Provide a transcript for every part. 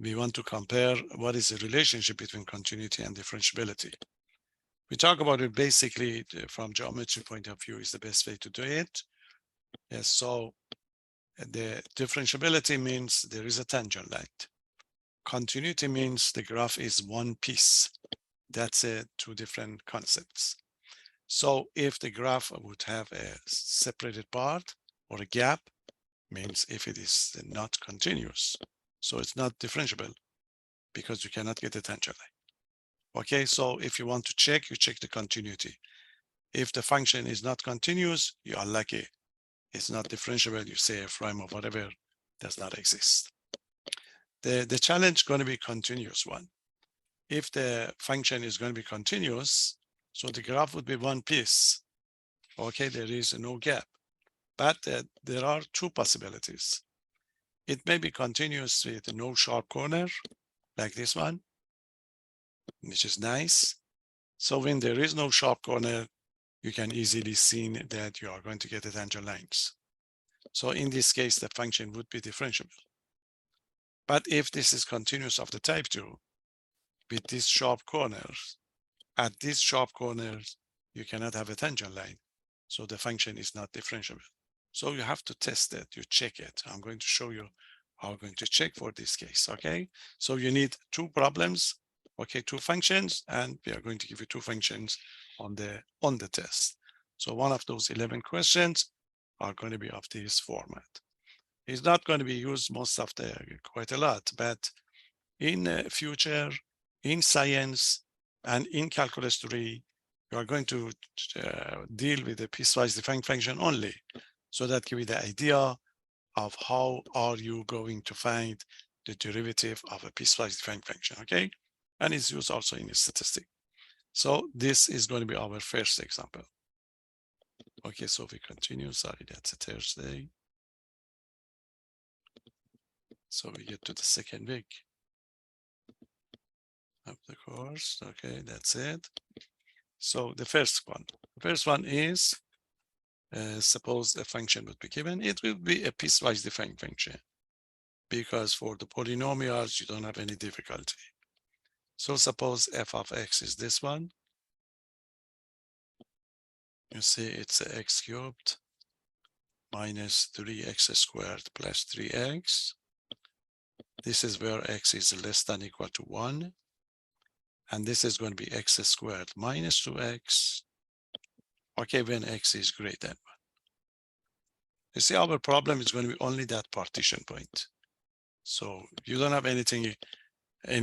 we want to compare what is the relationship between continuity and differentiability. We talk about it basically from geometry point of view is the best way to do it. Yes, so the differentiability means there is a tangent line. Continuity means the graph is one piece. That's two different concepts. So if the graph would have a separated part or a gap, means if it is not continuous. So it's not differentiable because you cannot get a tangent line. Okay, so if you want to check, you check the continuity. If the function is not continuous, you are lucky. It's not differentiable, you say f prime or whatever does not exist. The challenge is going to be continuous one. If the function is going to be continuous, so the graph would be one piece. Okay, there is no gap. But there are two possibilities. It may be continuous with no sharp corner, like this one, which is nice. So when there is no sharp corner, you can easily see that you are going to get the tangent lines. So in this case, the function would be differentiable. But if this is continuous of the type 2, with these sharp corners, at these sharp corners, you cannot have a tangent line. So the function is not differentiable. So you have to test it, you check it. I'm going to show you how we're going to check for this case, okay? So you need two problems, okay, two functions, and we are going to give you two functions on the test. So one of those 11 questions are going to be of this format. It's not going to be used most of the, quite a lot, but in future, in science, and in calculus 3, you are going to deal with the piecewise defined function only. So that gives you the idea of how are you going to find the derivative of a piecewise defined function, okay? And it's used also in statistics. So this is going to be our first example. Okay, so we continue. Sorry, that's a Thursday. So we get to the second week of the course. Okay, that's it. So the first one is, suppose a function would be given. It will be a piecewise defined function because for the polynomials, you don't have any difficulty. So suppose f of x is this one. You see it's x cubed minus 3x squared plus 3x. This is where x is less than or equal to 1. And this is going to be x squared minus 2x. Okay, when x is greater than 1. You see, our problem is going to be only that partition point. So you don't have any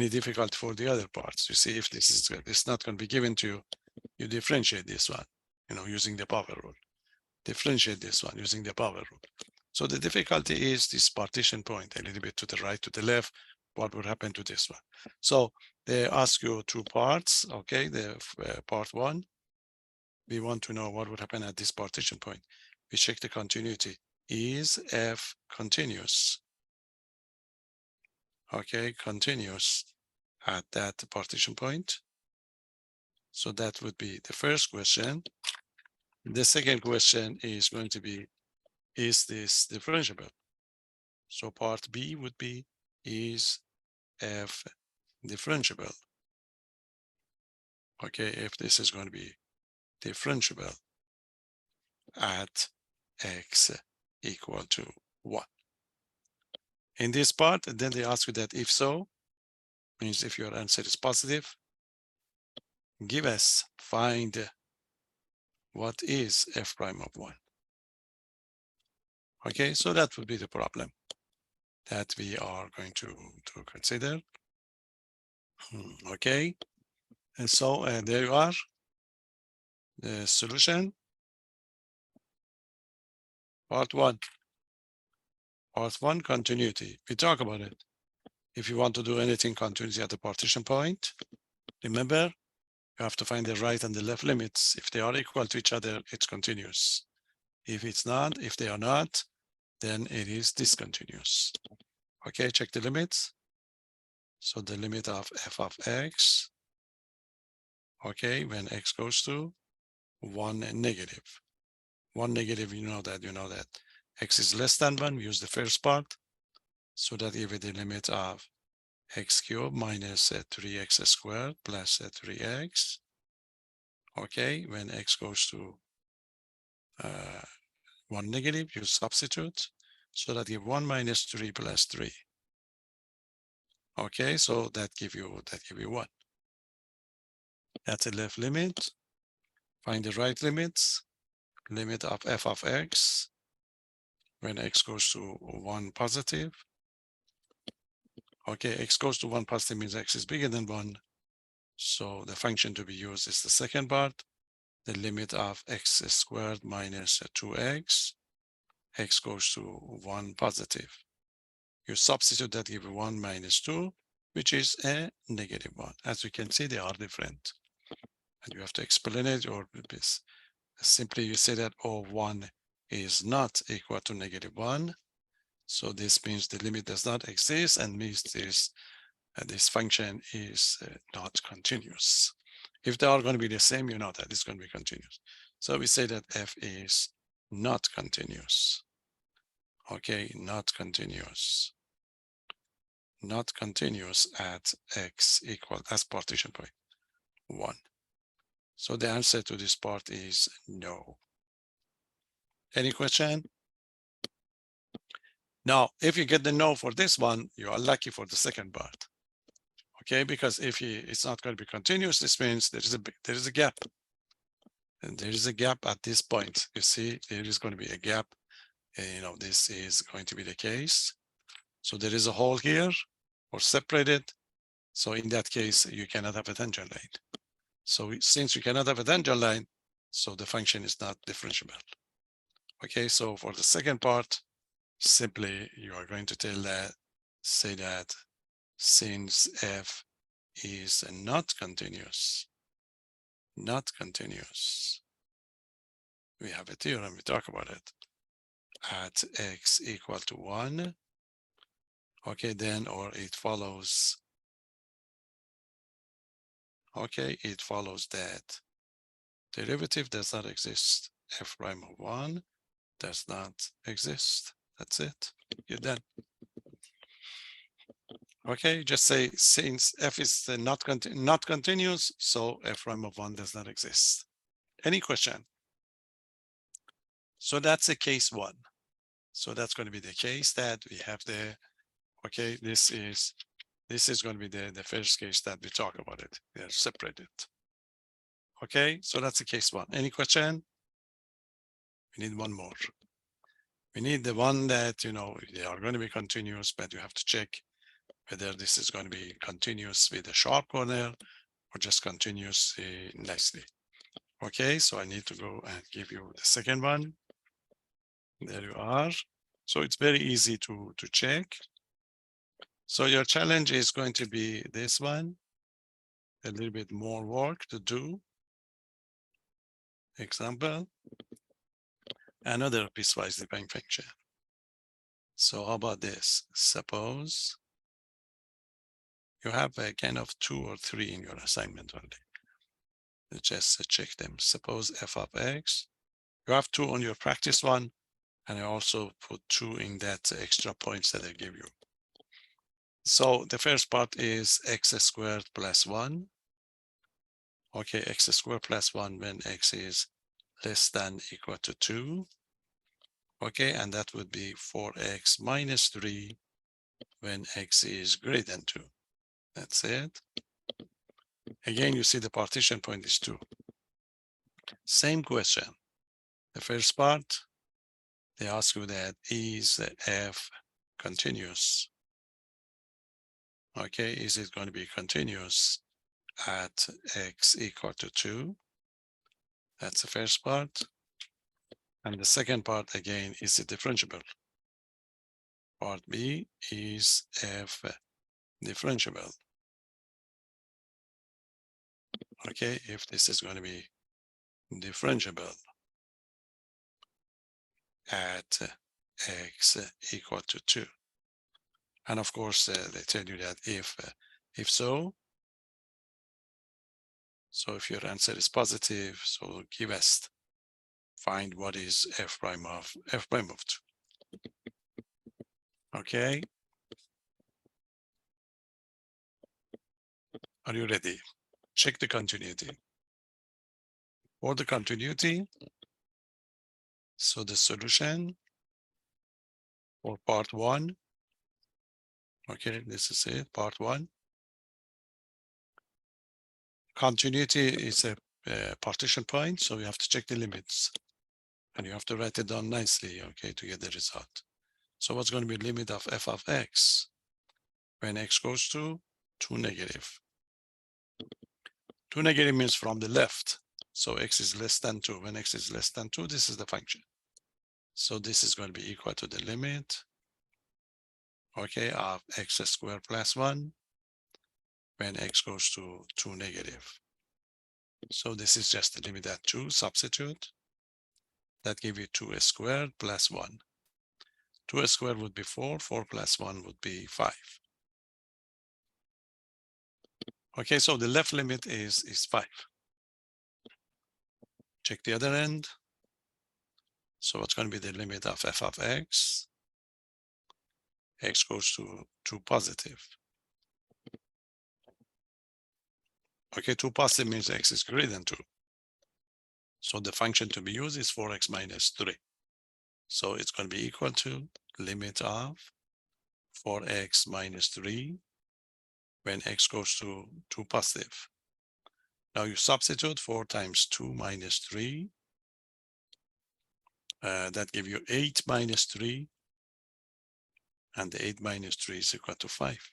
difficulty for the other parts. You see, if this is good, it's not going to be given to you, you differentiate this one, using the power rule. Differentiate this one using the power rule. So the difficulty is this partition point, a little bit to the right, to the left, what would happen to this one? So they ask you two parts, okay? The part one, we want to know what would happen at this partition point. We check the continuity. Is f continuous? Okay, continuous at that partition point. So that would be the first question. The second question is going to be, is this differentiable? So part B would be, is f differentiable? Okay, if this is going to be differentiable at x equal to 1. In this part, then they ask you that if so, means if your answer is positive, give us, find what is f prime of 1. Okay, so that would be the problem that we are going to consider. Okay, and so there you are, the solution. Part 1. Part 1, continuity. We talk about it. If you want to do anything continuity at the partition point, remember, you have to find the right and the left limits. If they are equal to each other, it's continuous. If they are not, then it is discontinuous. Okay, check the limits. So the limit of f of x, okay, when x goes to 1 and negative. 1 negative, you know that x is less than 1, we use the first part. So that give it the limit of x cubed minus 3x squared plus 3x. Okay, when x goes to 1 negative, you substitute, so that give 1 minus 3 plus 3. Okay, so that give you 1. That's the left limit. Find the right limits. Limit of f of x when x goes to 1 positive. Okay, x goes to 1 positive means x is bigger than 1. So the function to be used is the second part. The limit of x squared minus 2x. X goes to 1 positive. You substitute that, give 1 minus 2, which is a negative 1. As you can see, they are different. And you have to explain it, or simply you say that O1 is not equal to negative 1. So this means the limit does not exist, and means this function is not continuous. If they are going to be the same, you know that it's going to be continuous. So we say that f is not continuous. Okay, not continuous. Not continuous at x equal as partition point 1. So the answer to this part is no. Any question? Now, if you get the no for this one, you are lucky for the second part. Okay, because if it's not going to be continuous, this means there is a gap. And there is a gap at this point. You see, there is going to be a gap. And, this is going to be the case. So there is a hole here or separated. So in that case, you cannot have a tangent line. So since you cannot have a tangent line, so the function is not differentiable. Okay, so for the second part, simply you are going to say that since f is not continuous, we have a theorem, we talk about it, at x equal to 1, okay, then, or it follows, okay, it follows that derivative does not exist. F prime of 1 does not exist. That's it. You're done. Okay, just say since f is not continuous, so f prime of 1 does not exist. Any question? So that's a case 1. So that's going to be the case that we have there. Okay, this is going to be the first case that we talk about it. They're separated. Okay, so that's the case 1. Any question? We need one more. We need the one that, they are going to be continuous, but you have to check whether this is going to be continuous with a sharp corner or just continuous nicely. Okay, so I need to go and give you the second one. There you are. So it's very easy to check. So your challenge is going to be this one, a little bit more work to do. Example, another piecewise dependent function. So how about this? Suppose you have a kind of 2 or 3 in your assignment only. Just check them. Suppose f of x, you have 2 on your practice one, and I also put 2 in that extra points that I give you. So the first part is x squared plus 1. Okay, x squared plus 1 when x is less than equal to 2. Okay, and that would be 4x minus 3 when x is greater than 2. That's it. Again, you see the partition point is 2. Same question. The first part, they ask you that is f continuous? Okay, is it going to be continuous at x equal to 2? That's the first part. And the second part, again, is it differentiable? Part B is f differentiable. Okay, if this is going to be differentiable at x equal to 2. And of course, they tell you that if so if your answer is positive, so give us, find what is f prime of 2. Okay. Are you ready? Check the continuity. For the continuity, so the solution for part one, okay, this is it, part one. Continuity is a partition point, so you have to check the limits. And you have to write it down nicely, okay, to get the result. So what's going to be the limit of f of x when x goes to 2 negative? 2 negative means from the left. So x is less than 2. When x is less than 2, this is the function. So this is going to be equal to the limit, okay, of x squared plus 1 when x goes to 2 negative. So this is just the limit at 2, substitute. That give you 2 squared plus 1. 2 squared would be 4, 4 plus 1 would be 5. Okay, so the left limit is 5. Check the other end. So what's going to be the limit of f of x? X goes to positive. Okay, 2 positive means x is greater than 2. So the function to be used is 4x minus 3. So it's going to be equal to limit of 4x minus 3 when x goes to positive. Now you substitute 4 times 2 minus 3. That gives you 8 minus 3. And the 8 minus 3 is equal to 5.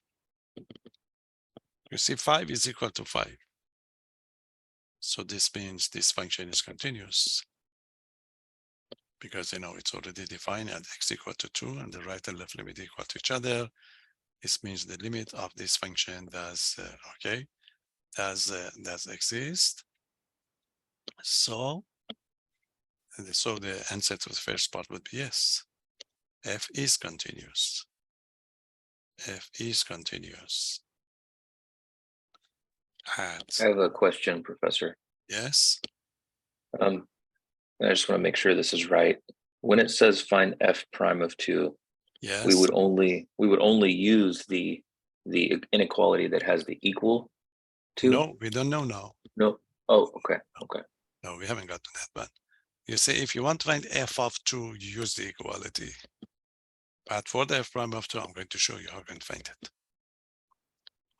You see 5 is equal to 5. So this means this function is continuous. Because it's already defined at x equal to 2 and the right and left limit equal to each other. This means the limit of this function does exist. So the answer to the first part would be yes. F is continuous. F is continuous. I have a question, Professor. Yes. I just want to make sure this is right. When it says find f prime of 2, Yes. we would only use the inequality that has the equal to. No, we don't know now. No. Oh, okay. Okay. No, we haven't got to that. But you say if you want to find f of 2, you use the equality. But for the f prime of 2, I'm going to show you how you can find it.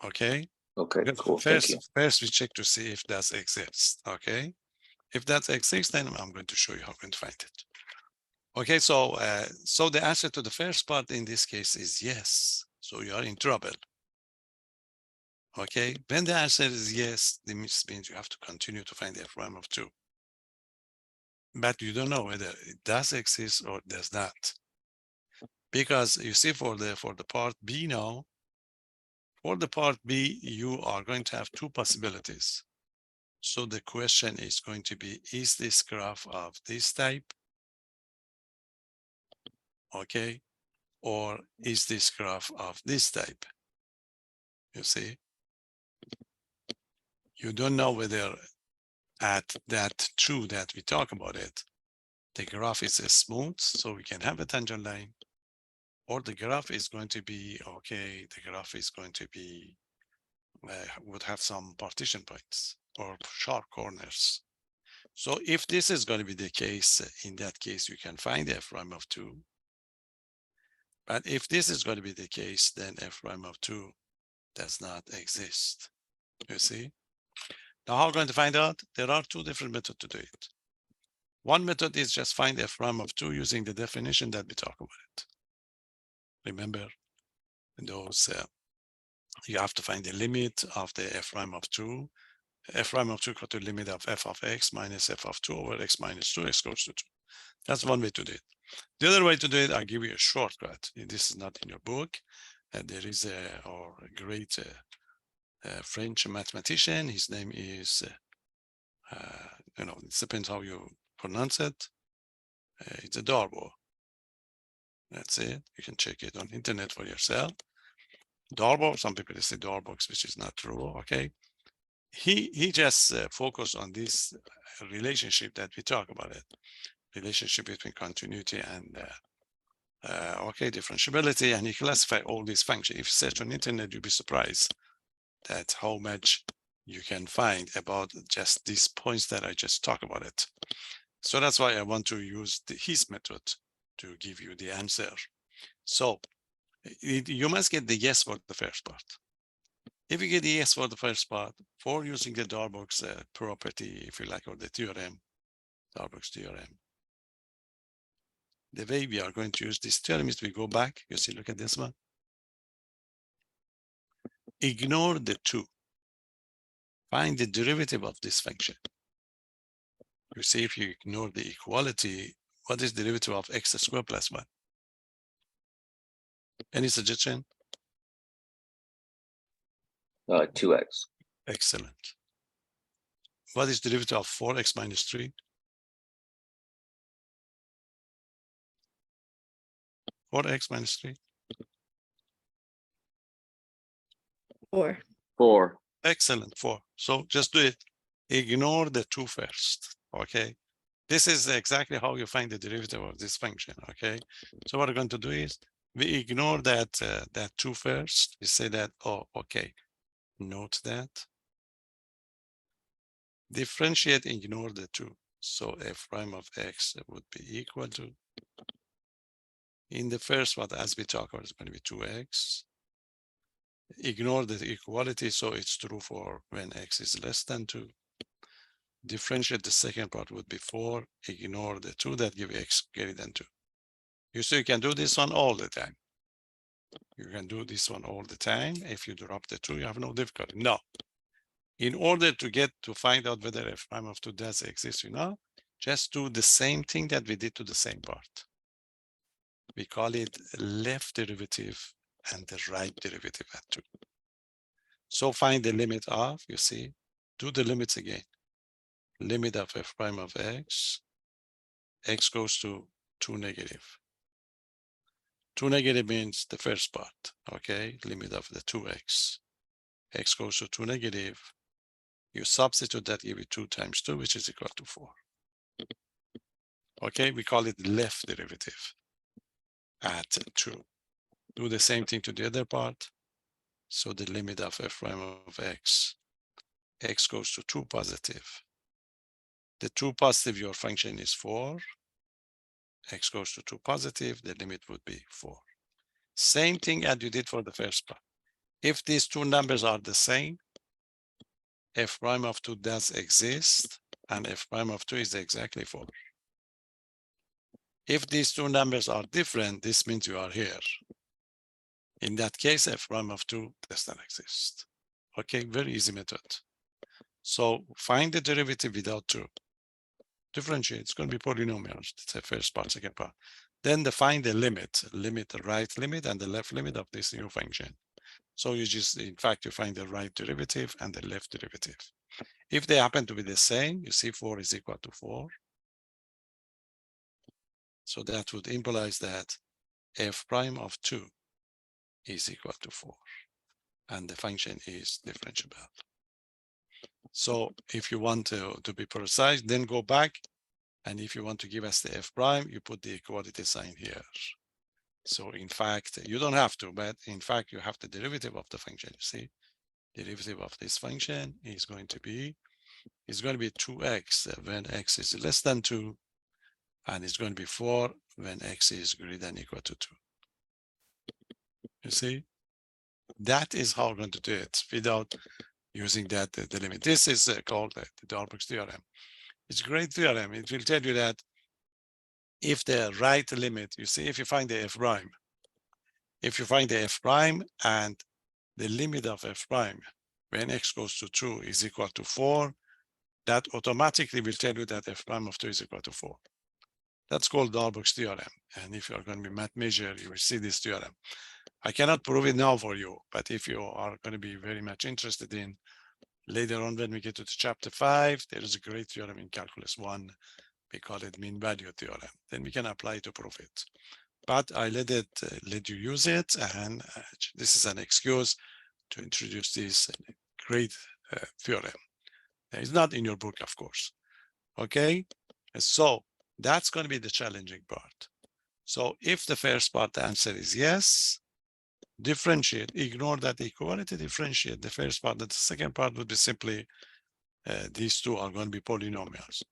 Okay. Okay. Cool. Thank you. First, we check to see if that exists. Okay. If that exists, then I'm going to show you how you can find it. Okay. So the answer to the first part in this case is yes. So you are in trouble. Okay. When the answer is yes, this means you have to continue to find the f prime of 2. But you don't know whether it does exist or does not. Because you see for the part B now, for the part B, you are going to have 2 possibilities. So the question is going to be, is this graph of this type? Okay. Or is this graph of this type? You see? You don't know whether at that 2 that we talk about it, the graph is smooth, so we can have a tangent line, or the graph is going to be, okay, the graph is going to be, would have some partition points or sharp corners. So if this is going to be the case, in that case, you can find f prime of 2. But if this is going to be the case, then f prime of 2 does not exist. You see? Now, how are we going to find out? There are 2 different methods to do it. One method is just find f prime of 2 using the definition that we talk about it. Remember, those you have to find the limit of the f prime of 2. F prime of 2 equal to the limit of f of x minus f of 2 over x minus 2, x goes to 2. That's one way to do it. The other way to do it, I'll give you a shortcut. This is not in your book. There is a great French mathematician. His name is, it depends how you pronounce it. It's a Darboux. That's it. You can check it on internet for yourself. Darboux, some people say Darboux, which is not true. Okay. He just focused on this relationship that we talk about it. Relationship between continuity and differentiability, and he classified all these functions. If you search on internet, you'll be surprised That's how much you can find about just these points that I just talked about it. So that's why I want to use his method to give you the answer. So you must get the yes for the first part. If you get the yes for the first part, for using the Darboux property, if you like, or the theorem, Darboux theorem, the way we are going to use this theorem is we go back, you see, look at this one. Ignore the 2. Find the derivative of this function. You see, if you ignore the equality, what is the derivative of x squared plus 1? Any suggestion? 2x. Excellent. What is the derivative of 4x minus 3? 4x minus 3? 4. 4. Excellent, 4. So just do it. Ignore the 2 first, okay? This is exactly how you find the derivative of this function, okay? So what we're going to do is we ignore that, that 2 first. We say that, oh, okay. Note that. Differentiate, ignore the 2. So f prime of x would be equal to, in the first one, as we talk about, it's going to be 2x. Ignore the equality, so it's true for when x is less than 2. Differentiate, the second part would be 4. Ignore the 2 that give x greater than 2. You see, you can do this one all the time. You can do this one all the time. If you drop the 2, you have no difficulty. No. In order to find out whether f prime of 2 does exist or not, just do the same thing that we did to the same part. We call it left derivative and the right derivative at 2. So find the limit of, you see, do the limits again. Limit of f prime of x goes to 2 negative. 2 negative means the first part, okay? Limit of the 2x. X goes to 2 negative. You substitute that, give it 2 times 2, which is equal to 4. Okay, we call it left derivative at 2. Do the same thing to the other part. So the limit of f prime of x goes to 2 positive. The 2 positive, your function is 4. X goes to 2 positive, the limit would be 4. Same thing as you did for the first part. If these two numbers are the same, f prime of 2 does exist, and f prime of 2 is exactly 4. If these two numbers are different, this means you are here. In that case, f prime of 2 does not exist. Okay, very easy method. So find the derivative without 2. Differentiate, it's going to be polynomials. It's the first part, second part. Then find the limit, the right limit and the left limit of this new function. So you just, in fact, you find the right derivative and the left derivative. If they happen to be the same, you see 4 is equal to 4. So that would imply that f prime of 2 is equal to 4. And the function is differentiable. So if you want to be precise, then go back. And if you want to give us the f prime, you put the equality sign here. So in fact, you don't have to, but in fact, you have the derivative of the function. You see, derivative of this function is going to be 2x when x is less than 2, and it's going to be 4 when x is greater than or equal to 2. You see, that is how we're going to do it without using that the limit. This is called the Darboux theorem. It's a great theorem. It will tell you that if the right limit, you see, if you find the f prime, and the limit of f prime when x goes to 2 is equal to 4, that automatically will tell you that f prime of 2 is equal to 4. That's called Darboux theorem. And if you're going to be math major, you will see this theorem. I cannot prove it now for you, but if you are going to be very much interested in later on when we get to chapter 5, there is a great theorem in calculus 1. We call it mean value theorem. Then we can apply it to prove it. But I let you use it, and this is an excuse to introduce this great theorem. It's not in your book, of course. Okay, so that's going to be the challenging part. So if the first part, the answer is yes, differentiate, ignore that equality, differentiate the first part. The second part would be simply these two are going to be polynomials.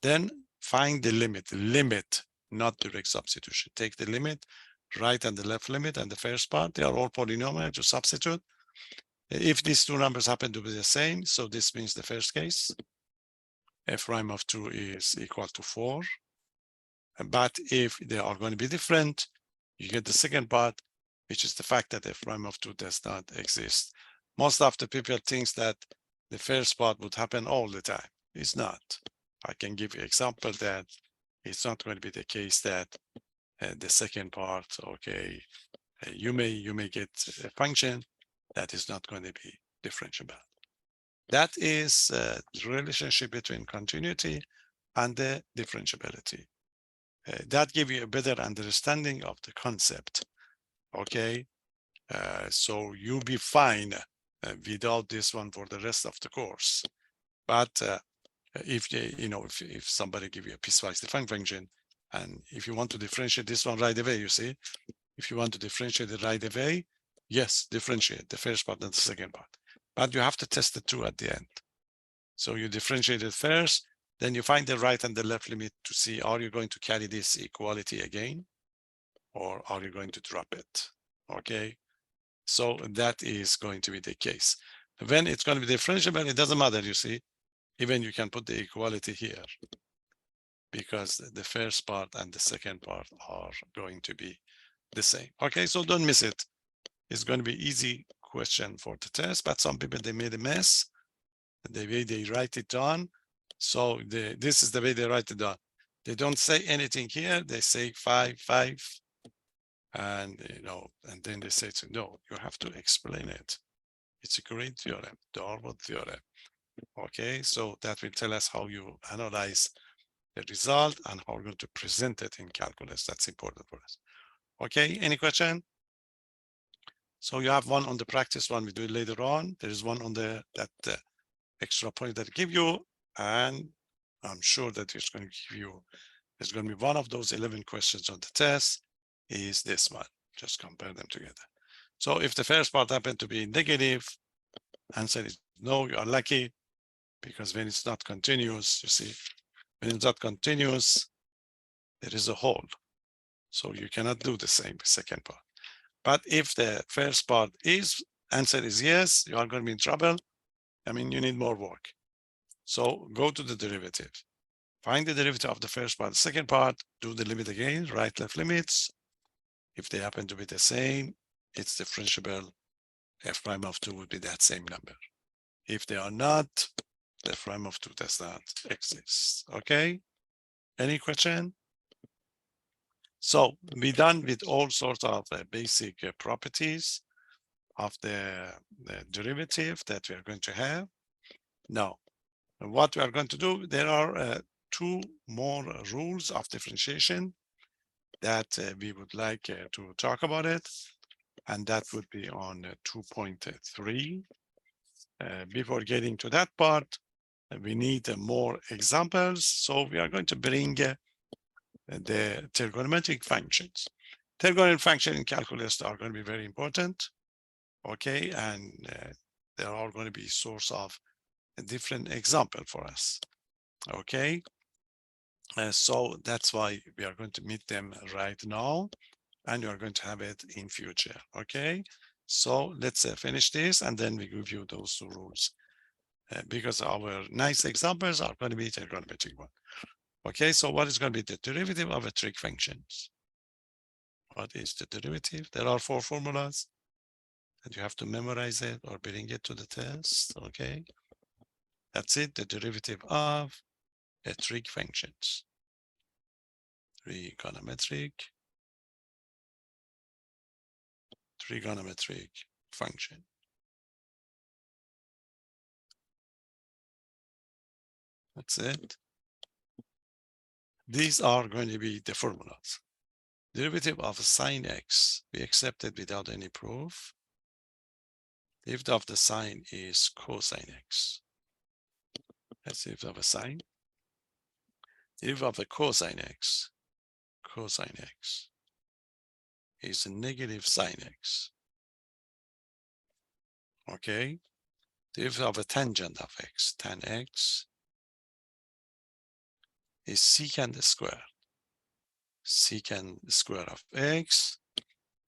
Then find the limit, not direct substitution. Take the limit, right and the left limit, and the first part, they are all polynomial to substitute. If these two numbers happen to be the same, so this means the first case, f prime of 2 is equal to 4. But if they are going to be different, you get the second part, which is the fact that f prime of 2 does not exist. Most of the people think that the first part would happen all the time. It's not. I can give you an example that it's not going to be the case that the second part, okay, you may get a function that is not going to be differentiable. That is the relationship between continuity and the differentiability. That gives you a better understanding of the concept. Okay, so you'll be fine without this one for the rest of the course. But if if somebody give you a piecewise defined function, and if you want to differentiate this one right away, you see, if you want to differentiate it right away, yes, differentiate the first part and the second part. But you have to test the two at the end. So you differentiate it first, then you find the right and the left limit to see, are you going to carry this equality again, or are you going to drop it? Okay, so that is going to be the case. When it's going to be differentiable, it doesn't matter, you see, even you can put the equality here, because the first part and the second part are going to be the same. Okay, so don't miss it. It's going to be easy question for the test, but some people, they made a mess the way they write it down. So this is the way they write it down. They don't say anything here. They say 5, 5. And, and then they say, no, you have to explain it. It's a great theorem, the Darboux theorem. Okay, so that will tell us how you analyze the result and how we're going to present it in calculus. That's important for us. Okay, any question? So you have one on the practice one, we do it later on. There is one on that extra point that I give you, and I'm sure that it's going to give you, there's going to be one of those 11 questions on the test is this one. Just compare them together. So if the first part happened to be negative, answer is no, you are lucky, because when it's not continuous, you see, when it's not continuous, there is a hole. So you cannot do the same second part. But if the first part is, answer is yes, you are going to be in trouble. I mean, you need more work. So go to the derivative. Find the derivative of the first part. The second part, do the limit again, right, left limits. If they happen to be the same, it's differentiable. F prime of 2 would be that same number. If they are not, the f prime of 2 does not exist. Okay? Any question? So we're done with all sorts of basic properties of the derivative that we are going to have. Now, what we are going to do, there are 2 more rules of differentiation that we would like to talk about it, and that would be on 2.3. Before getting to that part, we need more examples. So we are going to bring the trigonometric functions. Trigonometric functions in calculus are going to be very important. Okay, and they are all going to be source of a different example for us. Okay, so that's why we are going to meet them right now, and you are going to have it in future. Okay, so let's finish this, and then we give you those 2 rules, because our nice examples are going to be trigonometric one. Okay, so what is going to be the derivative of a trig functions? What is the derivative? There are 4 formulas, and you have to memorize it or bring it to the test. Okay, that's it, the derivative of a trig functions. Trigonometric function. That's it. These are going to be the formulas. Derivative of sine x, we accept it without any proof. Derivative of the sine is cosine x. That's derivative of a sine. Derivative of the cosine x is a negative sine x. Okay, derivative of a tangent of x, tan x is secant square. Secant square of x,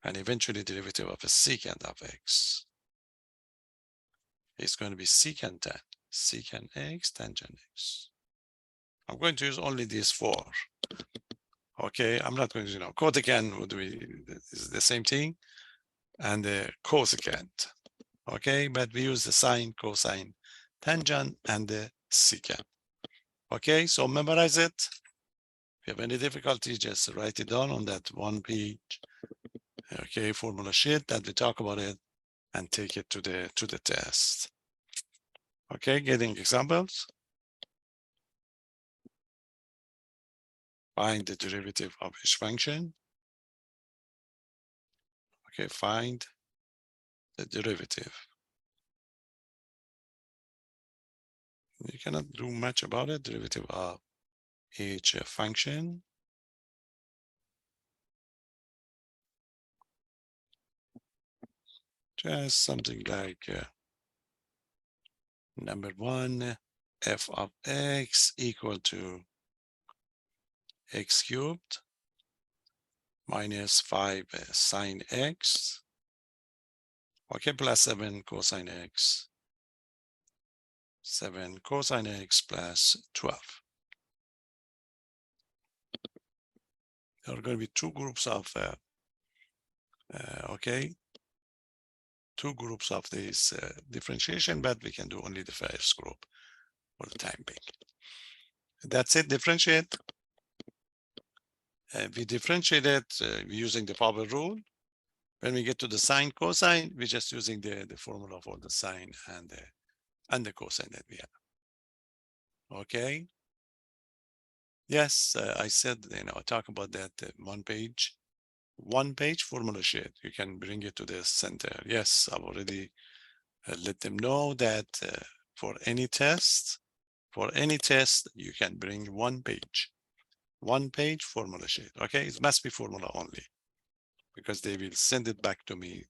and eventually derivative of a secant of x is going to be secant tan, secant x, tangent x. I'm going to use only these four. Okay, I'm not going to, cotangent would be is the same thing, and the cosecant. Okay, but we use the sine, cosine, tangent, and the secant. Okay, so memorize it. If you have any difficulty, just write it down on that one page. Okay, formula sheet that we talk about it, and take it to the test. Okay, getting examples. Find the derivative of each function. Okay, find the derivative. You cannot do much about it. Derivative of each function. Just something like number one, f of x equal to x cubed minus 5 sine x. Okay, plus 7 cosine x. 7 cosine x plus 12. There are going to be two groups of, two groups of this differentiation, but we can do only the first group for the time being. That's it, differentiate. We differentiate it using the power rule. When we get to the sine, cosine, we're just using the formula for the sine and the cosine that we have. Okay. Yes, I said, talk about that one page formula sheet. You can bring it to the center. Yes, I've already let them know that for any test, you can bring one page formula sheet. Okay, it must be formula only, because they will send it back to me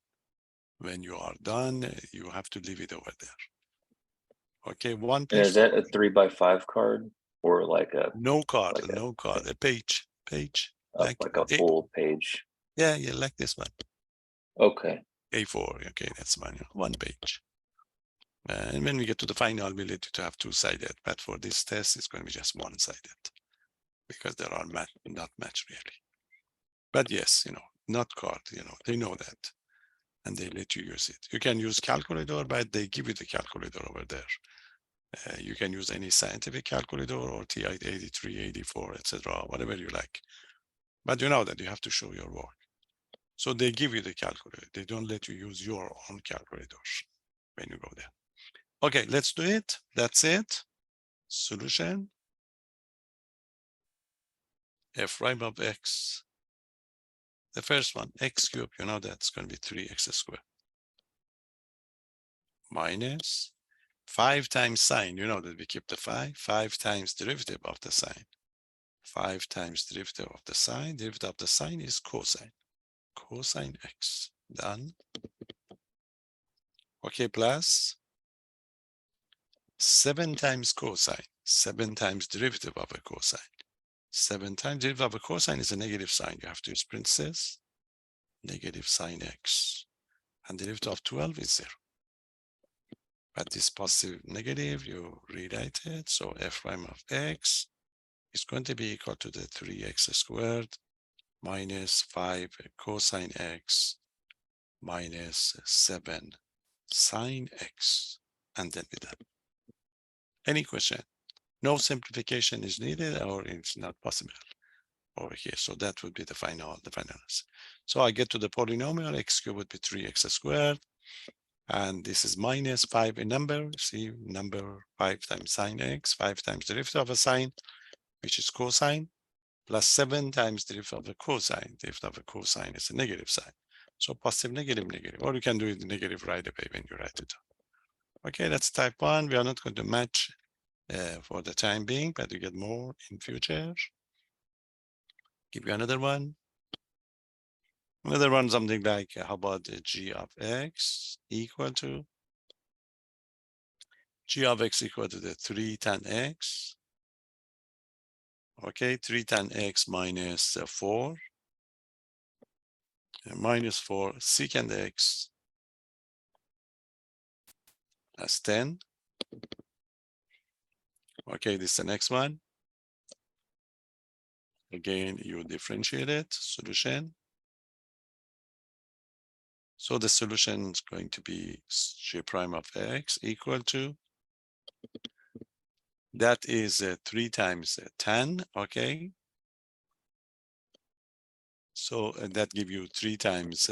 when you are done. You have to leave it over there. Okay, one And page. is that a 3x5 card or like a No card, like no card, a page, like a full page? Yeah, like this one. Okay. A4, okay, that's one page. And when we get to the final, we'll let you to have two-sided, but for this test, it's going to be just one-sided, because there are not much really. But yes, not card, they know that, and they let you use it. You can use calculator, but they give you the calculator over there. You can use any scientific calculator or TI 83, 84, etc., whatever you like. But you know that you have to show your work. So they give you the calculator. They don't let you use your own calculators when you go there. Okay, let's do it. That's it. Solution. F prime of x. The first one, x cubed, that's going to be 3x squared. Minus 5 times sine, that we keep the 5 times derivative of the sine. 5 times derivative of the sine. Derivative of the sine is cosine. Cosine x. Done. Okay, plus 7 times cosine. 7 times derivative of a cosine. 7 times derivative of a cosine is a negative sign. You have to use parentheses. Negative sine x. And derivative of 12 is 0. But this positive negative, you rewrite it. So f prime of x is going to be equal to the 3x squared minus 5 cosine x minus 7 sine x. And then we're done. Any question? No simplification is needed, or it's not possible over here. So that would be the final answer. So I get to the polynomial, x cubed would be 3x squared. And this is minus 5 in number. See, number 5 times sine x, 5 times derivative of a sine, which is cosine, plus 7 times derivative of a cosine. Derivative of a cosine is a negative sign. So positive, negative, negative. Or you can do it negative right away when you write it down. Okay, that's type 1. We are not going to match for the time being, but you get more in future. Give you another one. Another one, something like, how about the g of x equal to G of x equal to the 3 tan x. Okay, 3 tan x minus 4. Minus 4 secant x. That's 10. Okay, this is the next one. Again, you differentiate it, solution. So the solution is going to be g prime of x equal to, that is 3 times 10, okay? So that give you 3 times,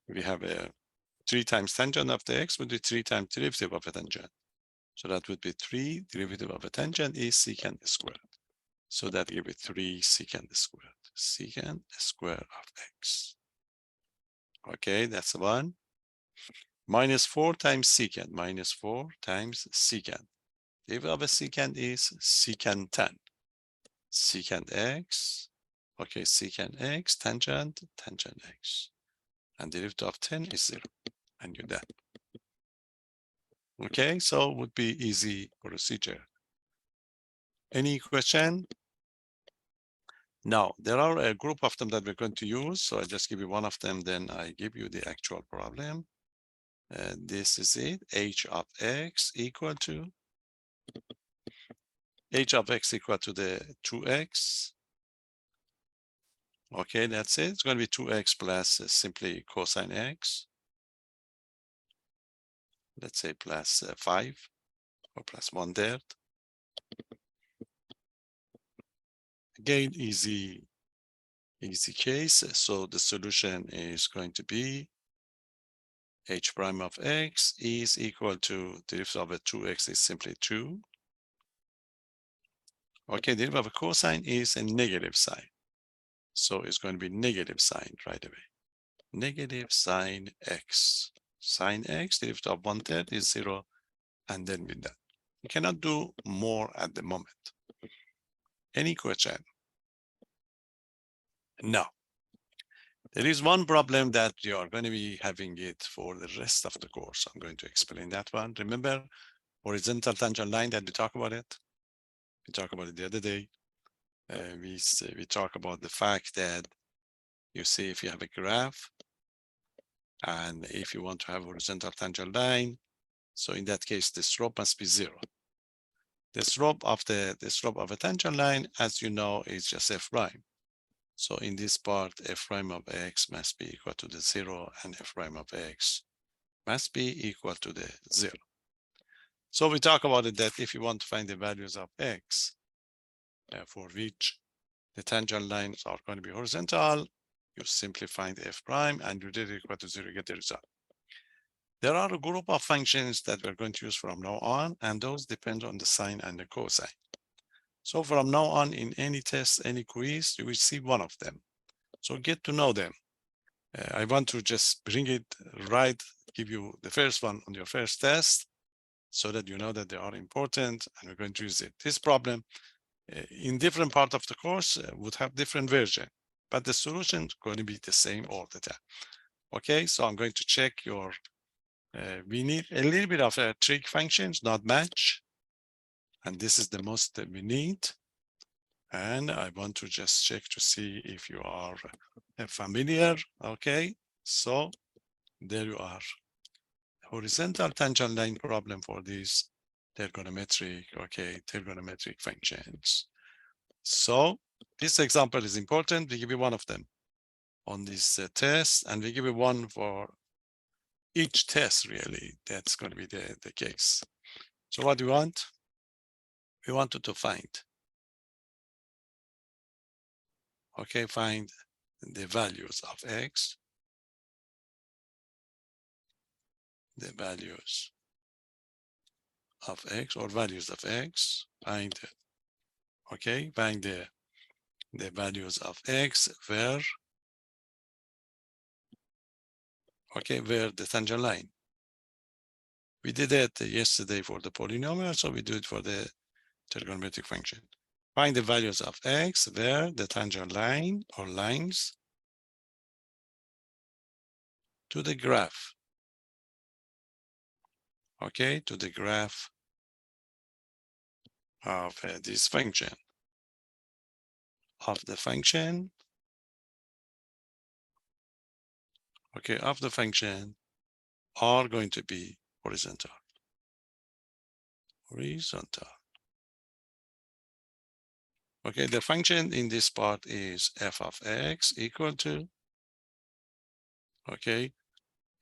we have a 3 times tangent of the x would be 3 times derivative of a tangent. So that would be 3 derivative of a tangent is secant squared. So that give it 3 secant squared, secant square of x. Okay, that's one. Minus 4 times secant, minus 4 times secant. Derivative of a secant is secant 10. Secant x, okay, secant x, tangent, tangent x. And derivative of 10 is 0. And you're done. Okay, so would be easy procedure. Any question? Now, there are a group of them that we're going to use. So I just give you one of them, then I give you the actual problem. This is it, h of x equal to, h of x equal to the 2x. Okay, that's it. It's going to be 2x plus simply cosine x. Let's say plus 5 or plus 1/3. Again, easy case. So the solution is going to be h prime of x is equal to derivative of a 2x is simply 2. Okay, derivative of a cosine is a negative sign. So it's going to be negative sign right away. Negative sine x. Sine x, derivative of 1/3 is 0, and then we're done. You cannot do more at the moment. Any question? No. There is one problem that you are going to be having it for the rest of the course. I'm going to explain that one. Remember horizontal tangent line that we talked about it? We talked about it the other day. We talk about the fact that you see if you have a graph and if you want to have horizontal tangent line, so in that case, the slope must be 0. The slope of a tangent line, as you know, is just f prime. So in this part, f prime of x must be equal to the 0 and f prime of x must be equal to the 0. So we talk about it that if you want to find the values of x for which the tangent lines are going to be horizontal, you simply find f prime and you did it equal to 0, you get the result. There are a group of functions that we're going to use from now on, and those depend on the sine and the cosine. So from now on, in any test, any quiz, you will see one of them. So get to know them. I want to just bring it right, give you the first one on your first test so that you know that they are important and we're going to use it. This problem in different part of the course would have different version, but the solution is going to be the same all the time. Okay, so I'm going to check your, we need a little bit of trig functions, not much. And this is the most that we need. And I want to just check to see if you are familiar. Okay, so there you are. Horizontal tangent line problem for these trigonometric, okay, trigonometric functions. So this example is important. We give you one of them on this test, and we give you one for each test, really. That's going to be the case. So what do we want? We wanted to find, okay, find the values of x, the values of x or values of x, find, okay, find the values of x where, okay, where the tangent line. We did it yesterday for the polynomial, so we do it for the trigonometric function. Find the values of x where the tangent line or lines to the graph. okay, to the graph of this function, of the function, okay, of the function are going to be horizontal. Horizontal. Okay, the function in this part is f of x equal to, okay,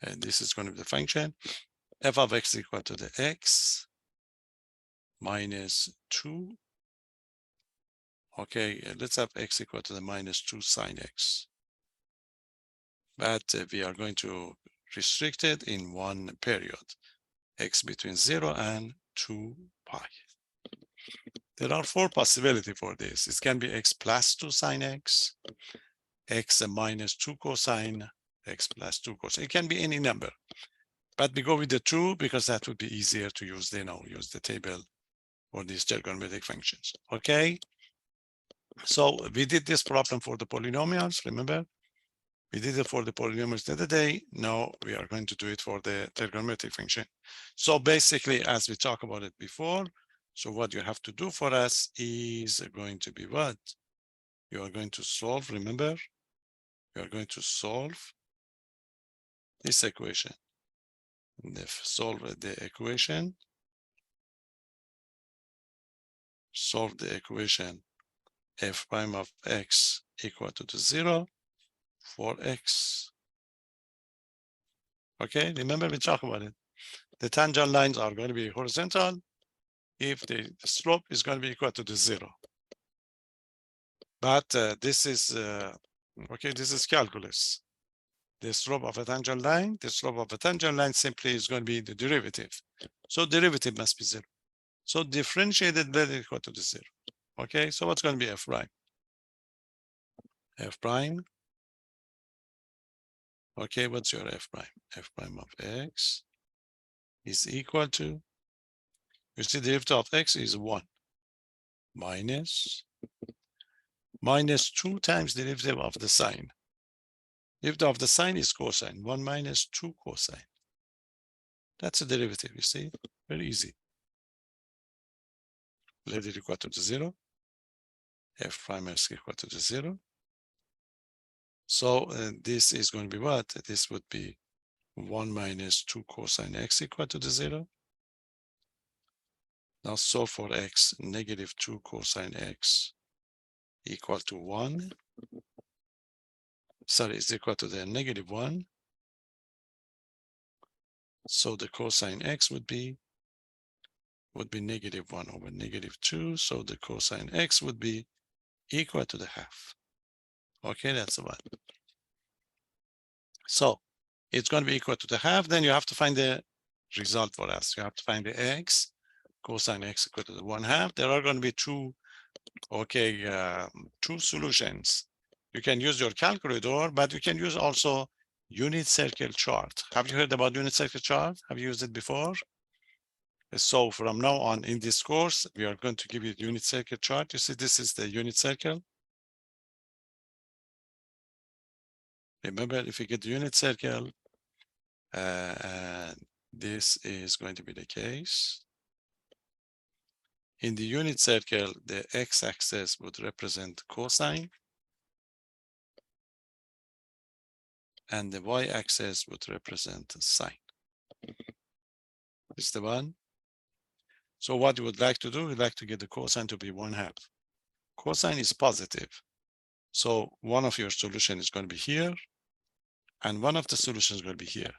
and this is going to be the function, f of x equal to the x minus 2. Okay, let's have x equal to the minus 2 sine x. But we are going to restrict it in one period, x between 0 and 2 pi. There are 4 possibilities for this. It can be x plus 2 sine x, x minus 2 cosine, x plus 2 cosine. It can be any number. But we go with the 2 because that would be easier to use, use the table for these trigonometric functions. Okay. So we did this problem for the polynomials, remember? We did it for the polynomials the other day. Now we are going to do it for the trigonometric function. So basically, as we talked about it before, so what you have to do for us is going to be what? You are going to solve, remember? You are going to solve this equation. Solve the equation. Solve the equation f prime of x equal to 0 for x. Okay, remember we talked about it. The tangent lines are going to be horizontal if the slope is going to be equal to the 0. But this is, okay, this is calculus. The slope of a tangent line, the slope of a tangent line simply is going to be the derivative. So derivative must be 0. So differentiated will equal to the 0. Okay, so what's going to be f prime? F prime. Okay, what's your f prime? F prime of x is equal to, you see the derivative of x is 1 minus 2 times the derivative of the sine. Derivative of the sine is cosine, 1 minus 2 cosine. That's a derivative, you see, very easy. Let it equal to 0. F prime is equal to 0. So this is going to be what? This would be 1 minus 2 cosine x equal to 0. Now solve for x, negative 2 cosine x equal to 1. Sorry, is equal to the negative 1. So the cosine x would be negative 1 over negative 2. So the cosine x would be equal to the half. Okay, that's the one. So it's going to be equal to the half. Then you have to find the result for us. You have to find the x, cosine x equal to the 1/2. There are going to be two solutions. You can use your calculator, but you can use also unit circle chart. Have you heard about unit circle chart? Have you used it before? So from now on in this course, we are going to give you the unit circle chart. You see, this is the unit circle. Remember, if you get the unit circle, and this is going to be the case. In the unit circle, the x-axis would represent cosine, and the y-axis would represent sine. Is the one. So what you would like to do, we'd like to get the cosine to be 1/2. Cosine is positive. So one of your solution is going to be here, and one of the solutions will be here.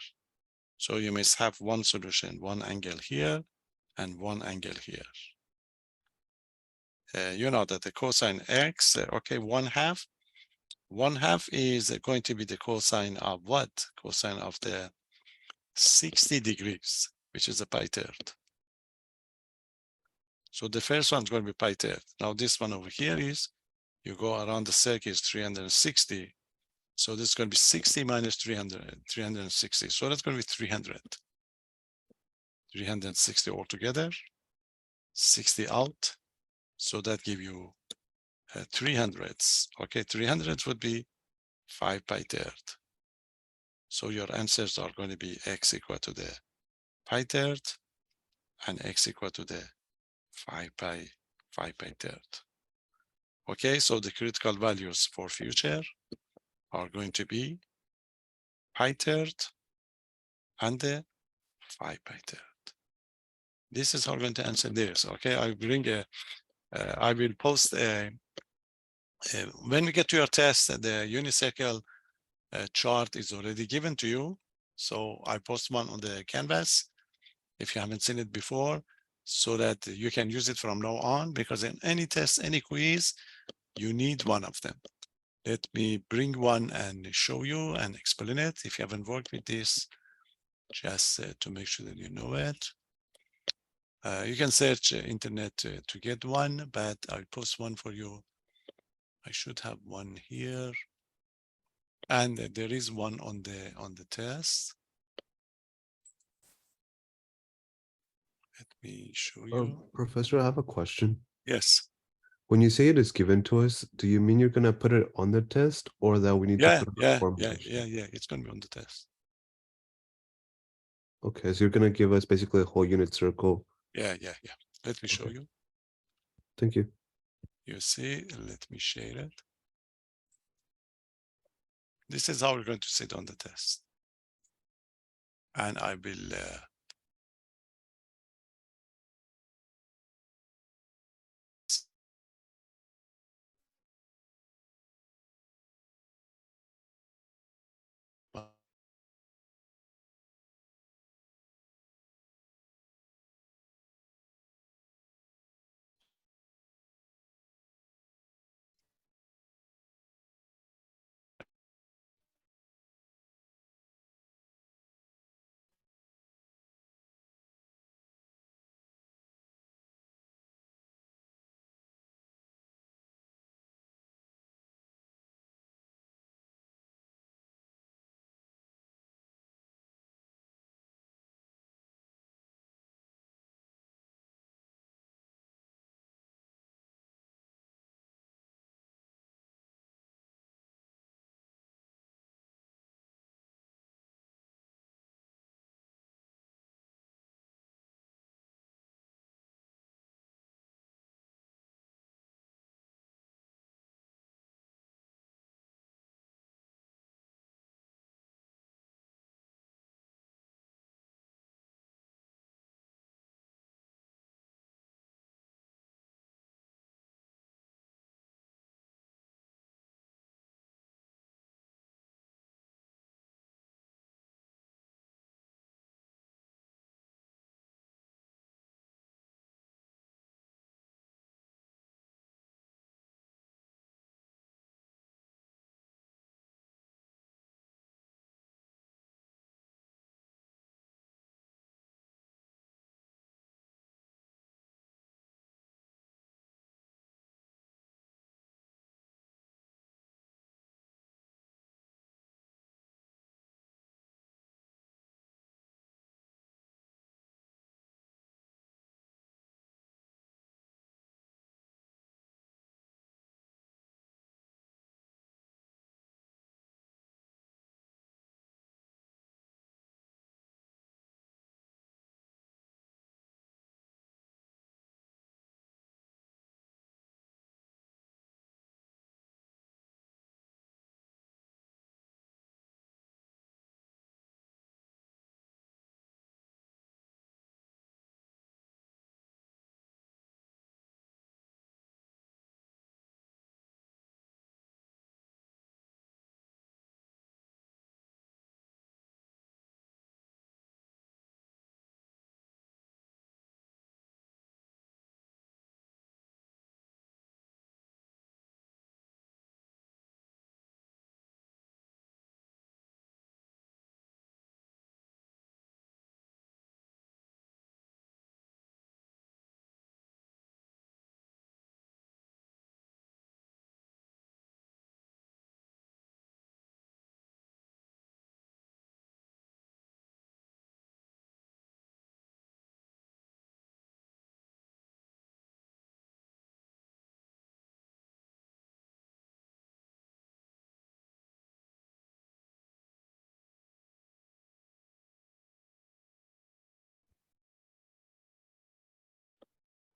So you must have one solution, one angle here, and one angle here. You know that the cosine x, okay, 1/2. 1/2 is going to be the cosine of what? Cosine of the 60 degrees, which is a pi third. So the first one is going to be pi third. Now this one over here is, you go around the circle is 360. So this is going to be 60 minus 360. So that's going to be 300. 360 altogether, 60 out. So that give you 300s. Okay, 300 would be 5 pi third. So your answers are going to be x equal to the pi third and x equal to the 5 by third. Okay, so the critical values for future are going to be pi third and the 5 by third. This is how we're going to answer this. Okay, I will post when we get to your test, the unicycle chart is already given to you. So I post one on the canvas if you haven't seen it before, so that you can use it from now on, because in any test, any quiz, you need one of them. Let me bring one and show you and explain it. If you haven't worked with this, just to make sure that you know it. You can search internet to get one, but I'll post one for you. I should have one here. And there is one on the test. Let me show you. Professor, I have a question. Yes. When you say it is given to us, do you mean you're going to put it on the test or that we need to Yeah, put it yeah, on form? yeah. It's going to be on the test. Okay, so you're going to give us basically a whole unit circle. Yeah. Let me show Okay. you. Thank you. You see, let me share it. This is how we're going to sit on the test. And I will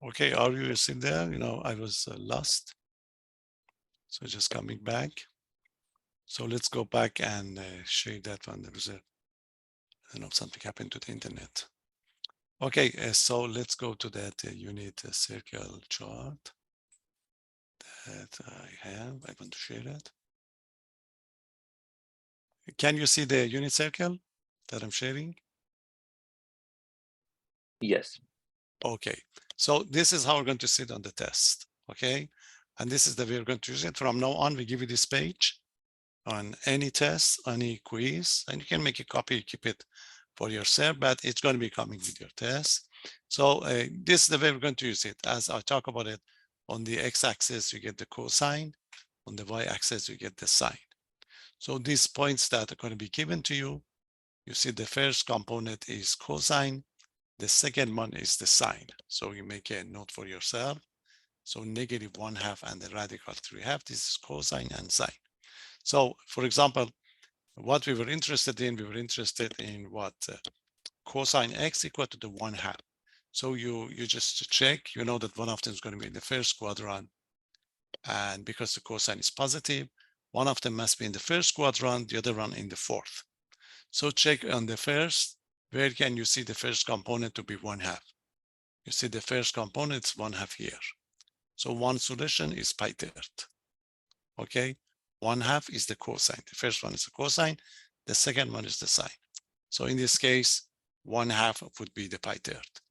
Okay, are you still there? You know, I was lost. So just coming back. So let's go back and show you that one. There was something happened to the internet. Okay, so let's go to that unit circle chart that I have. I want to share it. Can you see the unit circle that I'm sharing? Yes. Okay, so this is how we're going to sit on the test, okay? And this is the way we're going to use it. From now on, we give you this page on any test, any quiz, and you can make a copy, keep it for yourself, but it's going to be coming with your test. So this is the way we're going to use it. As I talk about it, on the x-axis, you get the cosine. On the y-axis, you get the sine. So these points that are going to be given to you, you see the first component is cosine. The second one is the sine. So you make a note for yourself. So -1/2 and the radical 3/2, this is cosine and sine. So for example, what we were interested in what cosine x equal to the 1/2. So you just check, you know that one of them is going to be in the first quadrant. And because the cosine is positive, one of them must be in the first quadrant, the other one in the fourth. So check on the first, where can you see the first component to be 1/2? You see the first component is 1/2 here. So one solution is pi third. Okay, 1/2 is the cosine. The first one is the cosine. The second one is the sine. So in this case, 1/2 would be the pi third.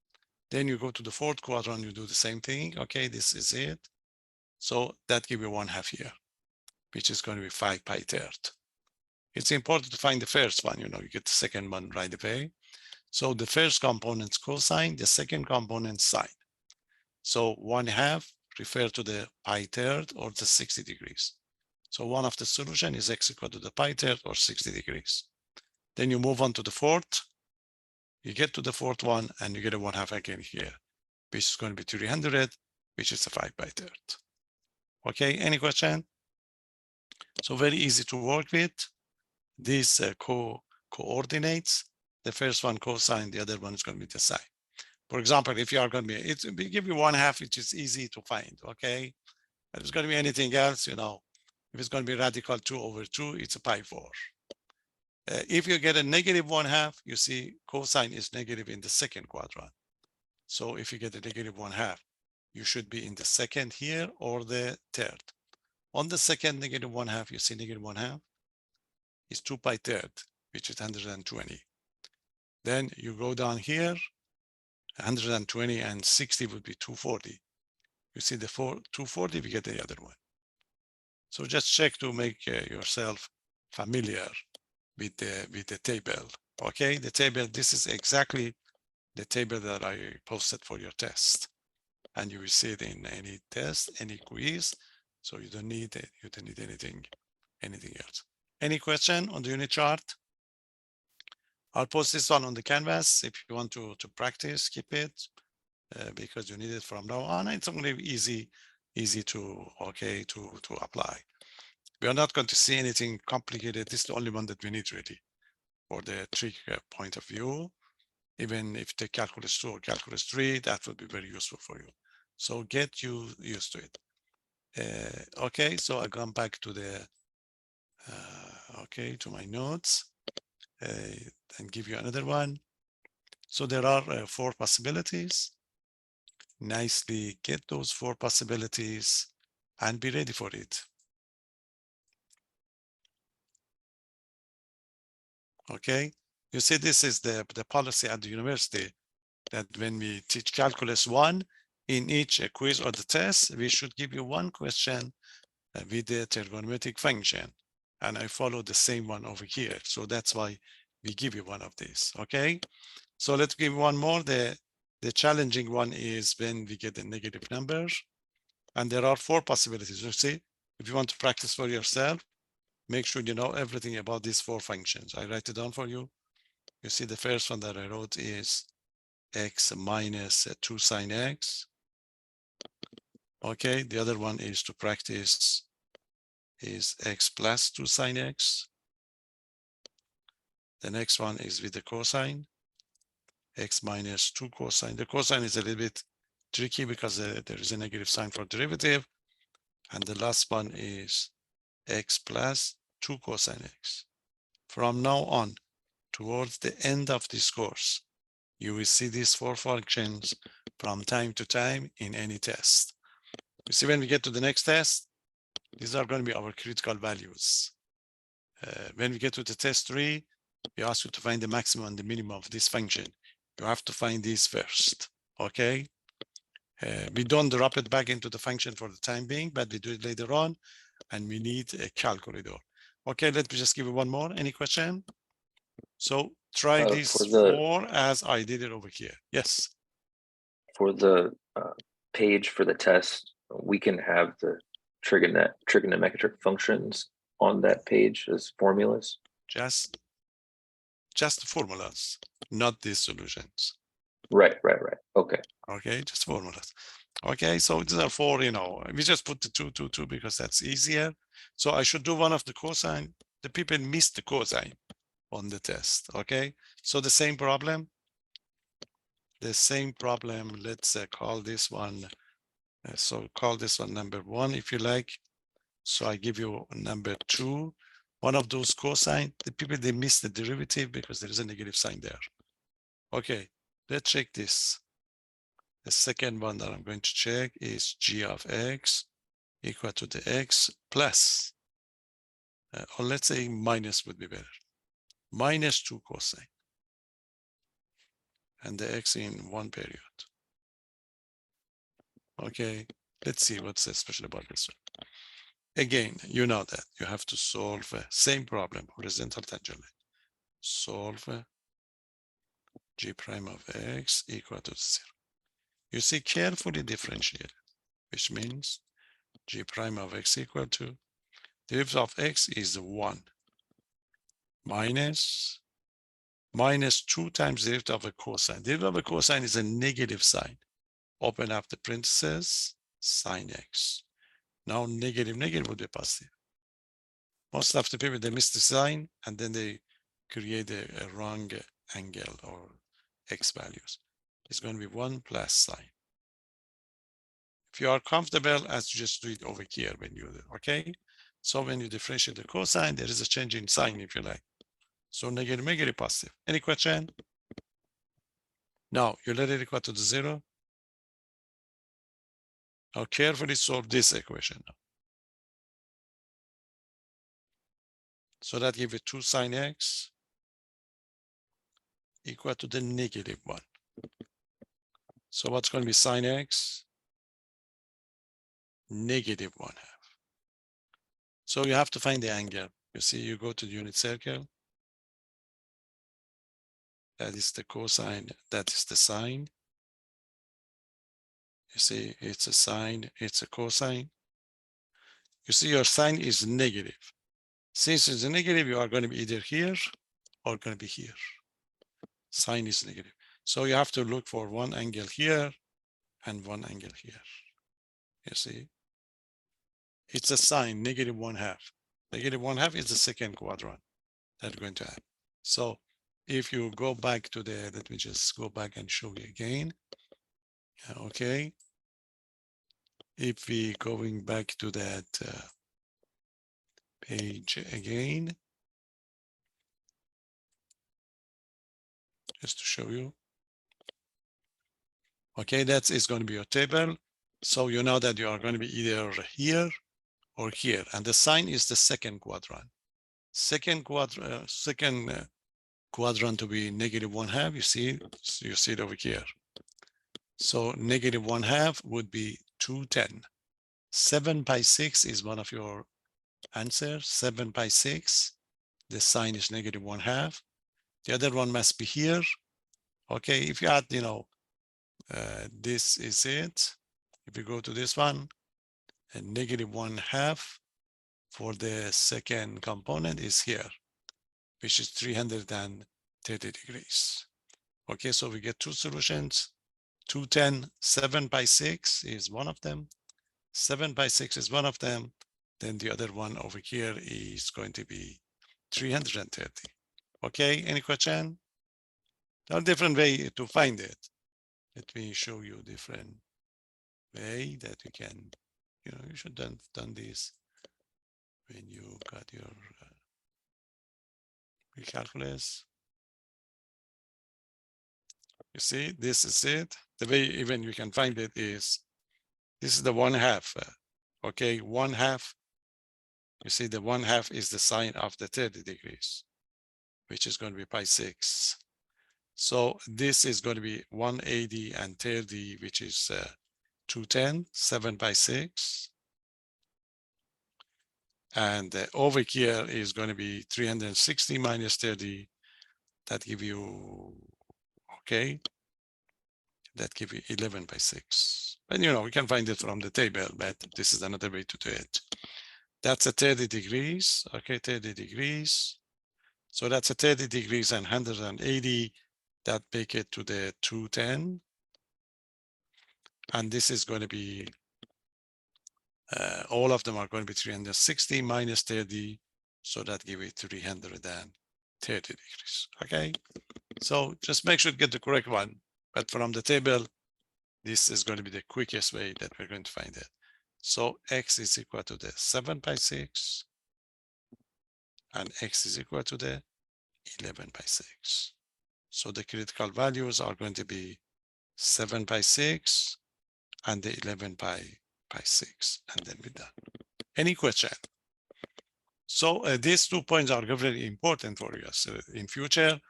Then you go to the fourth quadrant, you do the same thing. Okay, this is it. So that gives you 1/2 here, which is going to be 5 pi third. It's important to find the first one, you know, you get the second one right away. So the first component is cosine, the second component sine. So 1/2 refer to the pi third or the 60 degrees. So one of the solution is x equal to the pi third or 60 degrees. Then you move on to the fourth. You get to the fourth one and you get a 1/2 again here, which is going to be 300, which is a 5 pi third. Okay, any question? So very easy to work with. These coordinates, the first one cosine, the other one is going to be the sine. For example, if you are going to be, we give you 1/2, which is easy to find, okay? But if it's going to be anything else, you know, if it's going to be radical 2/2, it's a pi 4. If you get a -1/2, you see cosine is negative in the second quadrant. So if you get a -1/2, you should be in the second here or the third. On the second -1/2, you see -1/2 is 2 pi third, which is 120. Then you go down here, 120 and 60 would be 240. You see the 240, we get the other one. So just check to make yourself familiar with the table. Okay, the table, this is exactly the table that I posted for your test. And you will see it in any test, any quiz. So you don't need it, you don't need anything else. Any question on the unit chart? I'll post this one on the canvas. If you want to practice, keep it because you need it from now on. It's only easy to apply. We are not going to see anything complicated. This is the only one that we need really for the trick point of view. Even if the calculus 2 or calculus 3, that would be very useful for you. So get you used to it. Okay, so I come back to the to my notes and give you another one. So there are 4 possibilities. Nicely get those 4 possibilities and be ready for it. Okay, you see this is the policy at the university that when we teach calculus 1, in each quiz or the test, we should give you 1 question with the trigonometric function. And I follow the same one over here. So that's why we give you one of these, okay? So let's give one more. The challenging one is when we get a negative number. And there are 4 possibilities. You see, if you want to practice for yourself, make sure you know everything about these 4 functions. I write it down for you. You see the first one that I wrote is x minus 2 sine x. Okay, the other one is to practice is x plus 2 sine x. The next one is with the cosine, x minus 2 cosine. The cosine is a little bit tricky because there is a negative sign for derivative. And the last one is x plus 2 cosine x. From now on, towards the end of this course, you will see these 4 functions from time to time in any test. You see, when we get to the next test, these are going to be our critical values. When we get to the test 3, we ask you to find the maximum and the minimum of this function. You have to find these first, okay? We don't drop it back into the function for the time being, but we do it later on, and we need a calculator. Okay, let me just give you one more. Any question? So try For these the 4 as I did it over here. Yes. for the page for the test, we can have the trigonometric functions on that page as formulas. Just the formulas, not these solutions. Right. Okay. Okay, just formulas. Okay, so these are 4, we just put the 2, 2, 2 because that's easier. So I should do one of the cosine. The people missed the cosine on the test. Okay, so the same problem. Let's call this one. So call this one number 1 if you like. So I give you number 2. One of those cosine. The people, they miss the derivative because there is a negative sign there. Okay, let's check this. The second one that I'm going to check is g of x equal to the x plus, or let's say minus would be better, minus 2 cosine, and the x in one period. Okay, let's see what's special about this one. Again, you know that you have to solve same problem, horizontal tangent line. Solve g prime of x equal to 0. You see, carefully differentiate, which means g prime of x equal to derivative of x is 1 minus 2 times derivative of a cosine. Derivative of a cosine is a negative sign. Open up the parentheses, sine x. Now negative would be positive. Most of the people, they miss the sign and then they create a wrong angle or x values. It's going to be 1 plus sine. If you are comfortable, as just do it over here when you do, okay? So when you differentiate the cosine, there is a change in sign if you like. So negative, positive. Any question? Now you let it equal to the 0. Now carefully solve this equation. So that gives you 2 sine x equal to the -1. So what's going to be sine x? -1/2. So you have to find the angle. You see, you go to the unit circle. That is the cosine, that is the sine. You see, it's a sine, it's a cosine. You see, your sine is negative. Since it's a negative, you are going to be either here or going to be here. Sine is negative. So you have to look for one angle here and one angle here. You see, it's a sine, -1/2. -1/2 is the second quadrant that we're going to have. So if you go back to the, let me just go back and show you again. Okay. If we going back to that page again, just to show you. Okay, that is going to be your table. So you know that you are going to be either here or here, and the sign is the second quadrant. Second quadrant to be -1/2. You see it over here. So -1/2 would be 210. 7/6 is one of your answers. 7/6. The sign is -1/2. The other one must be here. Okay, if you add, this is it. If you go to this one, and -1/2 for the second component is here, which is 330 degrees. Okay, so we get 2 solutions. 210, 7/6 is one of them. 7/6 is one of them. Then the other one over here is going to be 330. Okay, any question? There are different way to find it. Let me show you different way that you can, you should have done this when you got your calculus. You see, this is it. The way even you can find it is, this is the 1/2. Okay, 1/2. You see, the 1/2 is the sine of the 30 degrees, which is going to be pi 6. So this is going to be 180 and 30, which is 210, 7 by 6. And over here is going to be 360 minus 30. That give you, okay, that give you 11 by 6. And we can find it from the table, but this is another way to do it. That's a 30 degrees, okay, 30 degrees. So that's a 30 degrees and 180. That make it to the 210. And this is going to be, all of them are going to be 360 minus 30. So that give you 330 degrees, okay? So just make sure to get the correct one. But from the table, this is going to be the quickest way that we're going to find it. So x is equal to the 7 by 6. And x is equal to the 11 by 6. So the critical values are going to be 7 by 6 and the 11 by 6. And then we're done. Any question? So these 2 points are very important for you. So in future,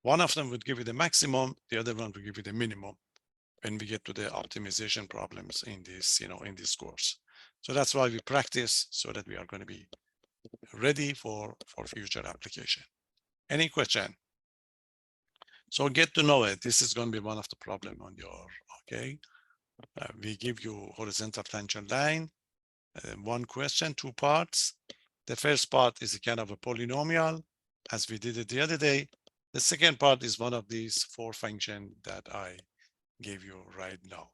one of them would give you the maximum, the other one will give you the minimum when we get to the optimization problems in this, in this course. So that's why we practice, so that we are going to be ready for future application. Any question? So get to know it. This is going to be one of the problem on your, okay? We give you horizontal tangent line, one question, 2 parts. The first part is a kind of a polynomial, as we did it the other day. The second part is one of these 4 functions that I gave you right now.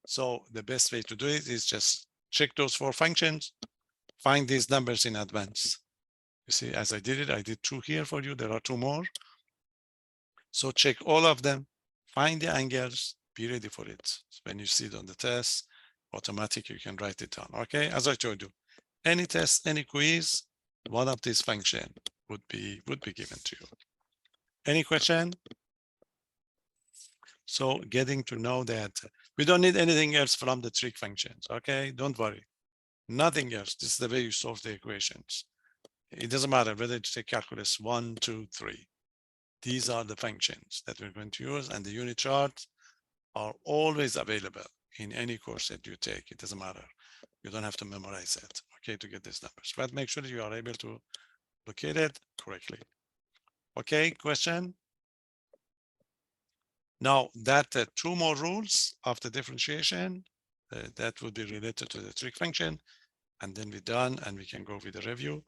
So the best way to do it is just check those 4 functions, find these numbers in advance. You see, as I did it, I did 2 here for you. There are 2 more. So check all of them, find the angles, be ready for it. So when you see it on the test, automatically you can write it down. Okay, as I told you, any test, any quiz, one of these functions would be given to you. Any question? So getting to know that we don't need anything else from the trig functions. Okay, don't worry. Nothing else. This is the way you solve the equations. It doesn't matter whether you take calculus 1, 2, 3. These are the functions that we're going to use, and the unit charts are always available in any course that you take. It doesn't matter. You don't have to memorize it, okay, to get these numbers. But make sure that you are able to locate it correctly. Okay, question? Now that 2 more rules of the differentiation, that would be related to the trig function, and then we're done and we can go with the review.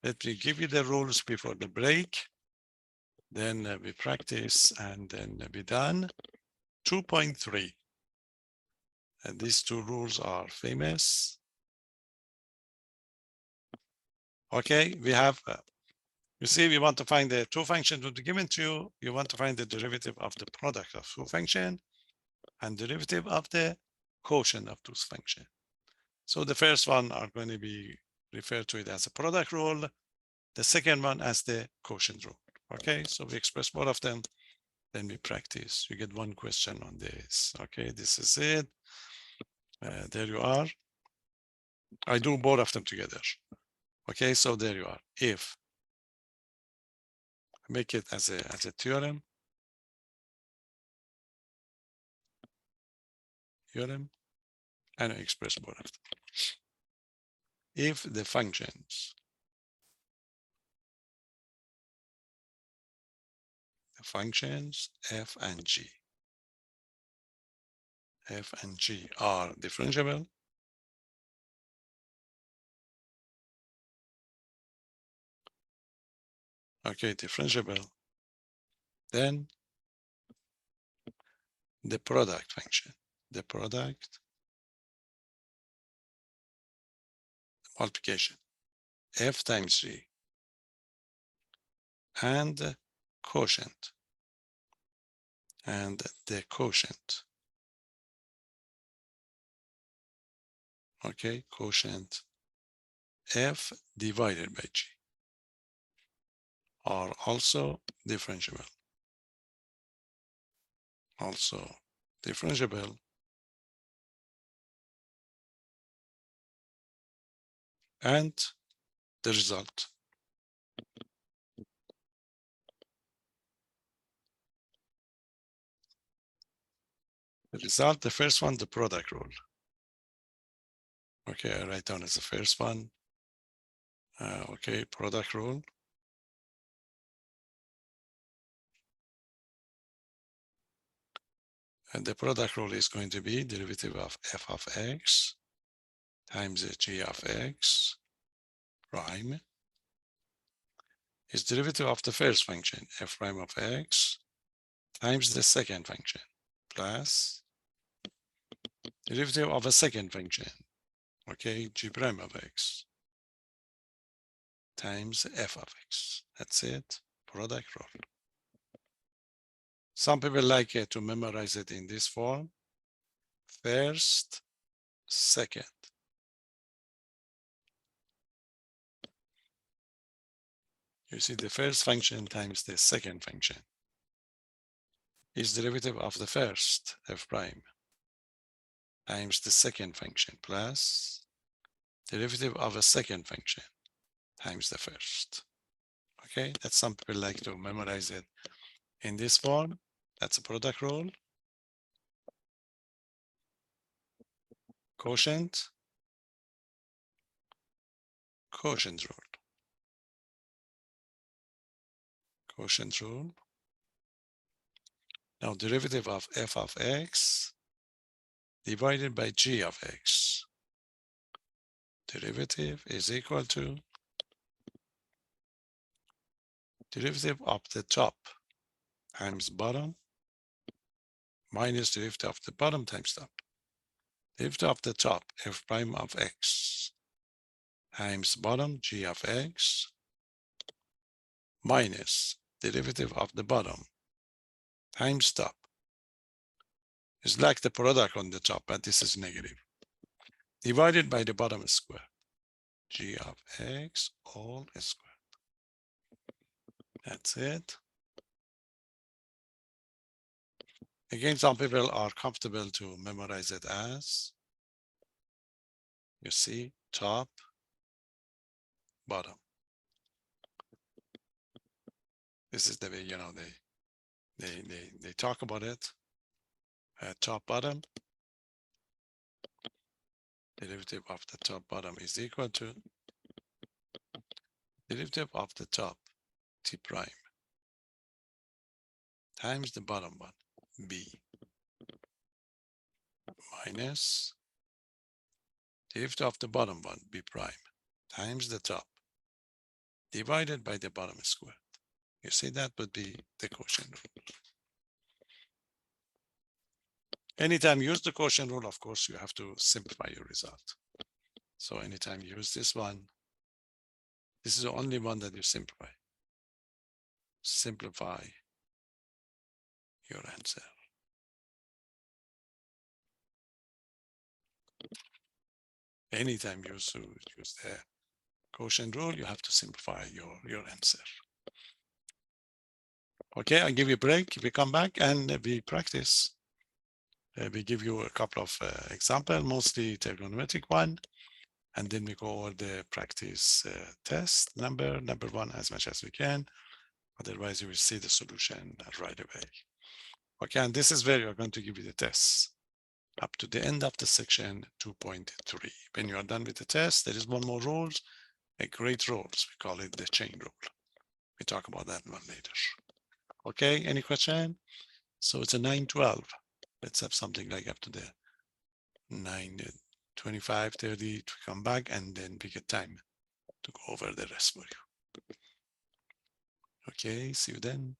Let me give you the rules before the break. Then we practice and then we're done. 2.3. And these 2 rules are famous. Okay, we have, you see, we want to find the 2 functions would be given to you. You want to find the derivative of the product of 2 functions and derivative of the quotient of 2 functions. So the first one are going to be referred to it as a product rule. The second one as the quotient rule. Okay, so we express both of them. Then we practice. You get 1 question on this. Okay, this is it. There you are. I do both of them together. Okay, so there you are. If make it as a theorem, and I express both of them. If the functions f and g are differentiable, okay, differentiable, then the product function, the product multiplication, f times g, and the quotient, okay, quotient f divided by g are also differentiable. Also differentiable and the result. The result, the first one, the product rule. Okay, I write down as the first one. Okay, product rule. And the product rule is going to be derivative of f of x times g of x prime is derivative of the first function, f prime of x times the second function plus derivative of a second function, okay, g prime of x times f of x. That's it, product rule. Some people like to memorize it in this form. First, second. You see the first function times the second function is derivative of the first f prime times the second function plus derivative of a second function times the first. Okay, that's some people like to memorize it in this form. That's a product rule. Quotient rule. Quotient rule. Now derivative of f of x divided by g of x. Derivative is equal to derivative of the top times bottom minus derivative of the bottom times top. Derivative of the top f prime of x times bottom g of x minus derivative of the bottom times top. It's like the product on the top, but this is negative. Divided by the bottom square. G of x all squared. That's it. Again, some people are comfortable to memorize it as, you see, top, bottom. This is the way, they talk about it. Top, bottom. Derivative of the top, bottom is equal to derivative of the top, t prime, times the bottom one, b, minus derivative of the bottom one, b prime, times the top, divided by the bottom squared. You see, that would be the quotient rule. Anytime you use the quotient rule, of course, you have to simplify your result. So anytime you use this one, this is the only one that you simplify. Simplify your answer. Anytime you use the quotient rule, you have to simplify your answer. Okay, I'll give you a break. We come back and we practice. We give you a couple of examples, mostly trigonometric one, and then we go over the practice test number one as much as we can. Otherwise, you will see the solution right away. Okay, and this is where you're going to give you the tests up to the end of the section 2.3. When you are done with the test, there is one more rule, a great rules. We call it the chain rule. We talk about that one later. Okay, any question? So it's a 9:12. Let's have something like up to the 9:25, 30 to come back, and then we get time to go over the rest for you. Okay, see you then.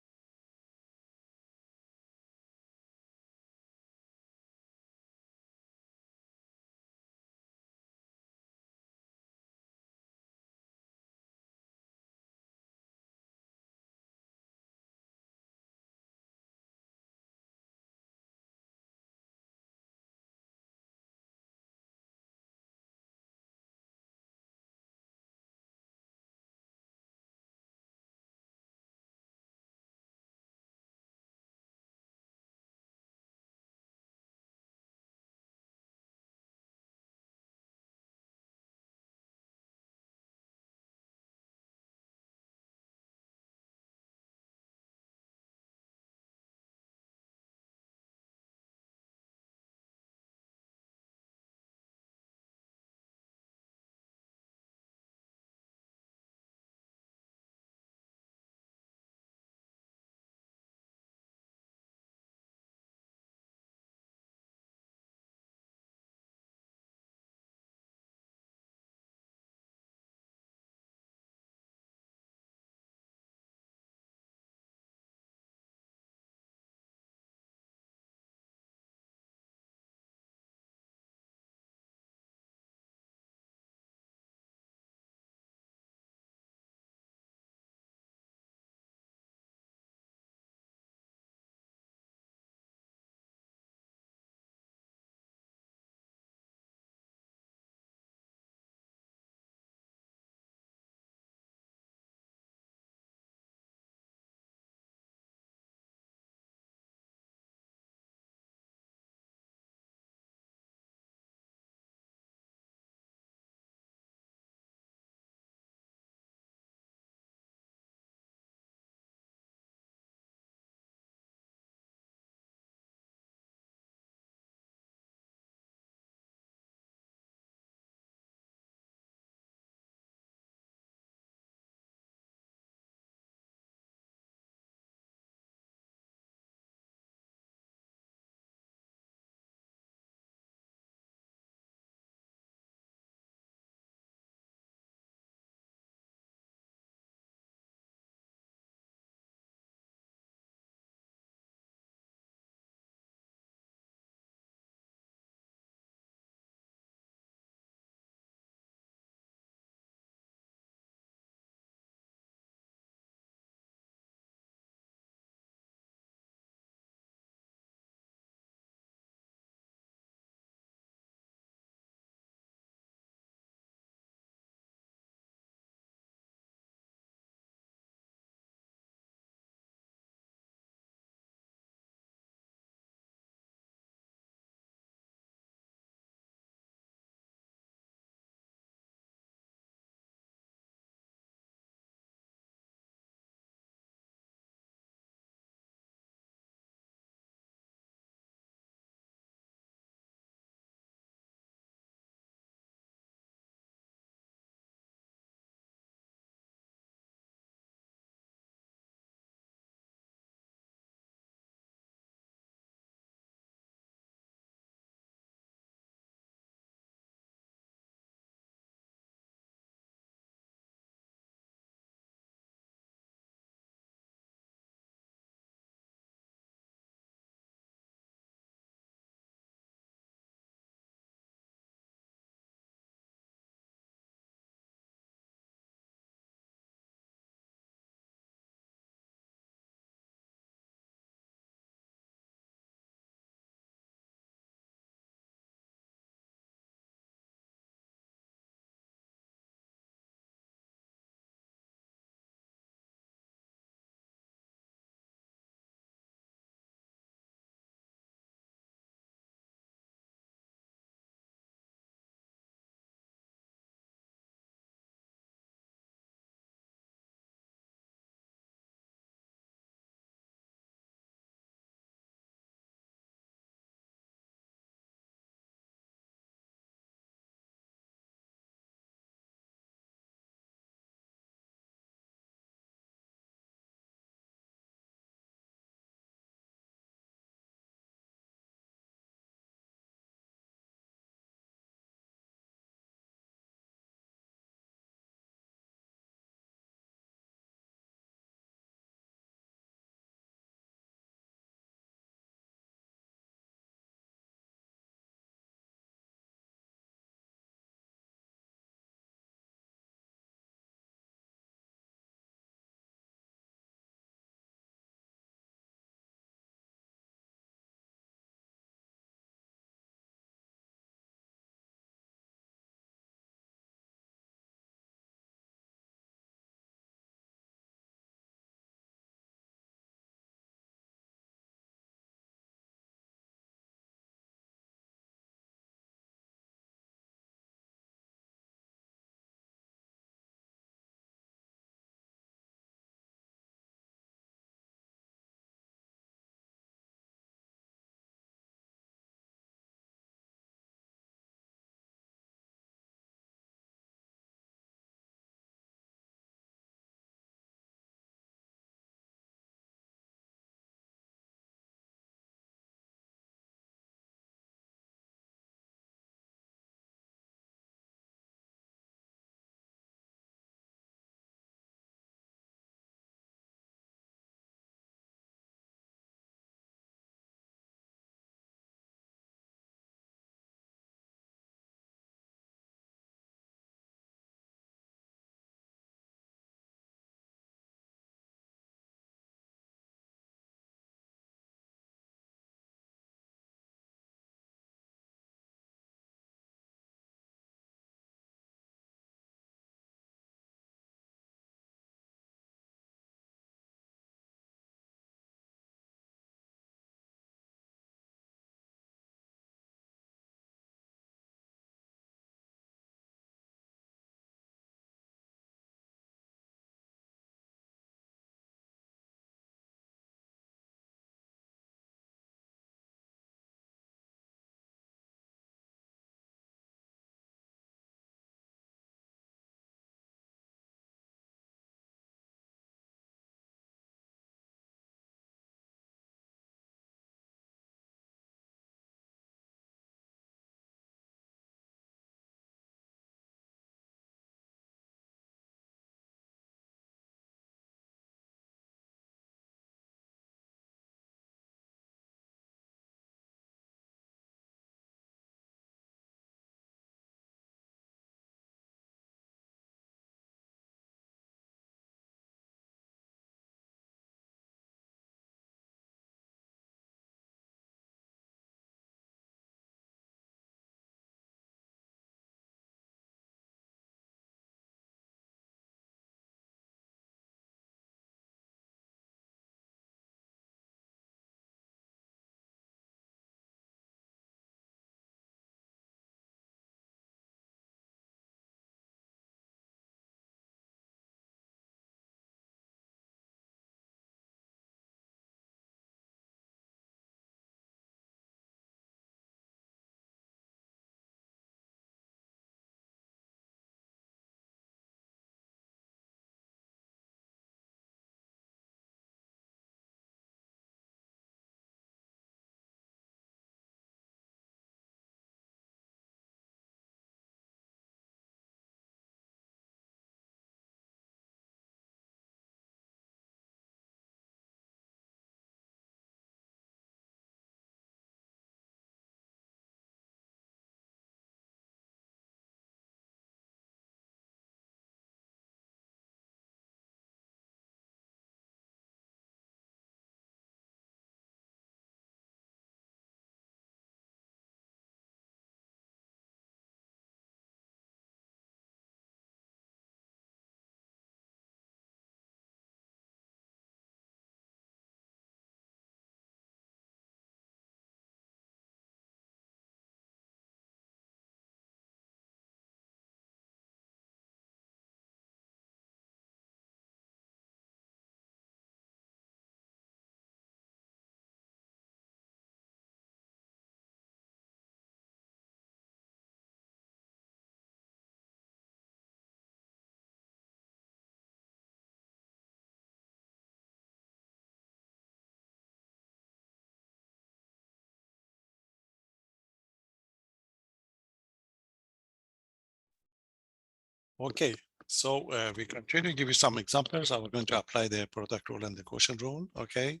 Okay, so we continue to give you some examples. I'm going to apply the product rule and the quotient rule. Okay,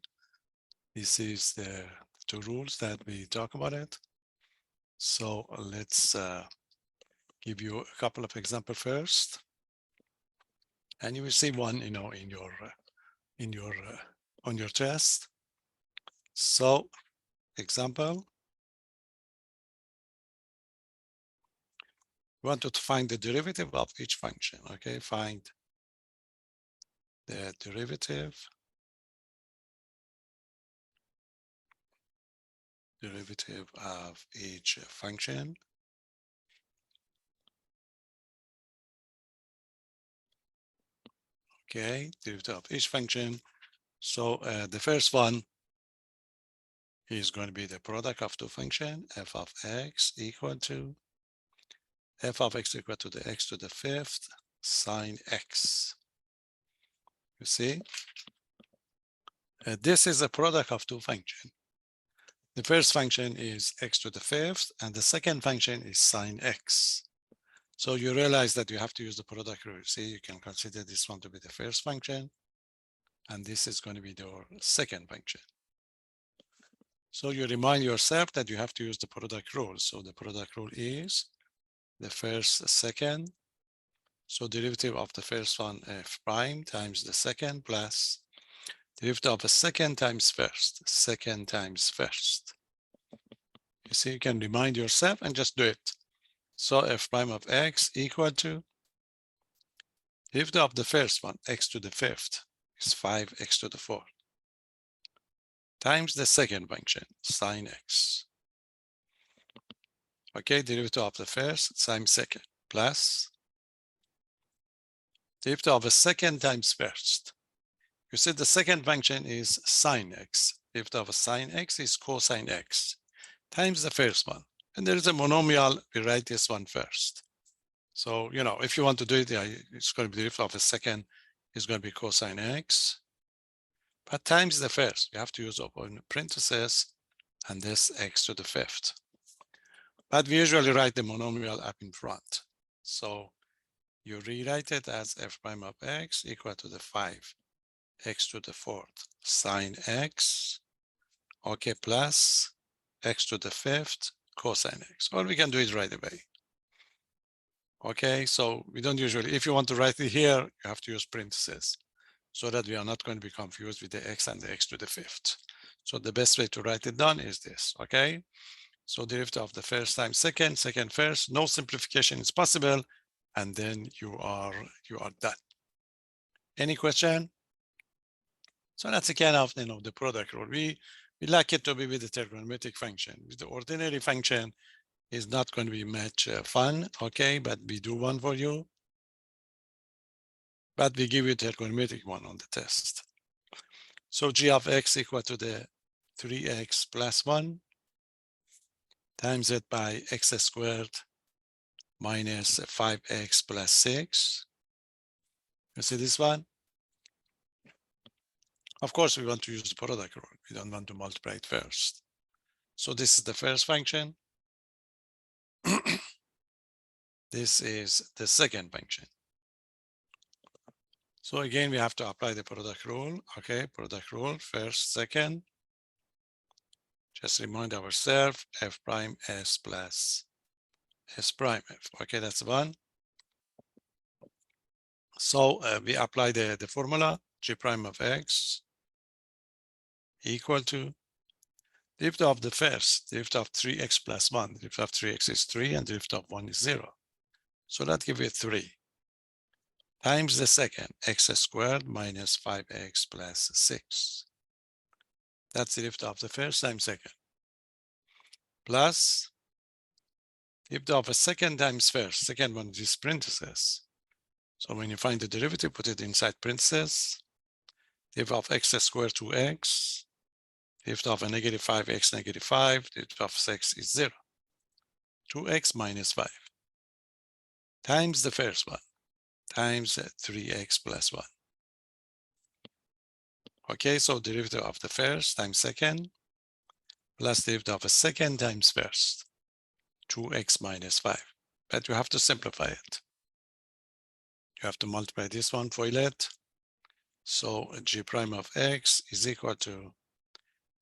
this is the two rules that we talk about it. So let's give you a couple of examples first, and you will see one, in your on your test. So, example. We want to find the derivative of each function. Okay, find the derivative of each function. Okay, derivative of each function. So the first one is going to be the product of two functions, f of x equal to f of x equal to the x to the fifth sine x. You see, this is a product of two functions. The first function is x to the fifth, and the second function is sine x. So you realize that you have to use the product rule. See, you can consider this one to be the first function, and this is going to be the second function. So you remind yourself that you have to use the product rule. So the product rule is the first, second. So derivative of the first one, f prime, times the second, plus derivative of the second times first, second times first. You see, you can remind yourself and just do it. So f prime of x equal to derivative of the first one, x to the fifth, is 5x to the fourth, times the second function, sine x. Okay, derivative of the first times second, plus derivative of the second times first. You see the second function is sine x. Derivative of sine x is cosine x, times the first one. And there is a monomial, we write this one first. So, if you want to do it, it's going to be derivative of the second is going to be cosine x, but times the first, you have to use open parentheses, and this x to the fifth. But we usually write the monomial up in front. So you rewrite it as f prime of x equal to the 5x to the fourth sine x, okay, plus x to the fifth cosine x. Or we can do it right away. Okay, so we don't usually, if you want to write it here, you have to use parentheses so that we are not going to be confused with the x and the x to the fifth. So the best way to write it down is this, okay? So derivative of the first times second, second first, no simplification is possible, and then you are done. Any question? So that's a kind of the product rule. We like it to be with the trigonometric function. With the ordinary function is not going to be much fun, okay? But we do one for you. But we give you the trigonometric one on the test. So g of x equal to the 3x plus 1 times it by x squared minus 5x plus 6. You see this one? Of course, we want to use the product rule. We don't want to multiply it first. So this is the first function. This is the second function. So again, we have to apply the product rule. Okay, product rule, first, second. Just remind ourselves, f prime s plus s prime f. Okay, that's one. So we apply the formula, g prime of x equal to derivative of the first, derivative of 3x plus 1. Derivative of 3x is 3, and derivative of 1 is 0. So that gives you 3 times the second, x squared minus 5x plus 6. That's the derivative of the first times second. Plus derivative of a second times first. Second one is parentheses. So when you find the derivative, put it inside parentheses. Derivative of x squared 2x. Derivative of a negative 5x negative 5. Derivative of 6 is 0. 2x minus 5 times the first one times 3x plus 1. Okay, so derivative of the first times second plus derivative of a second times first, 2x minus 5. But you have to simplify it. You have to multiply this one, FOIL it. So g prime of x is equal to,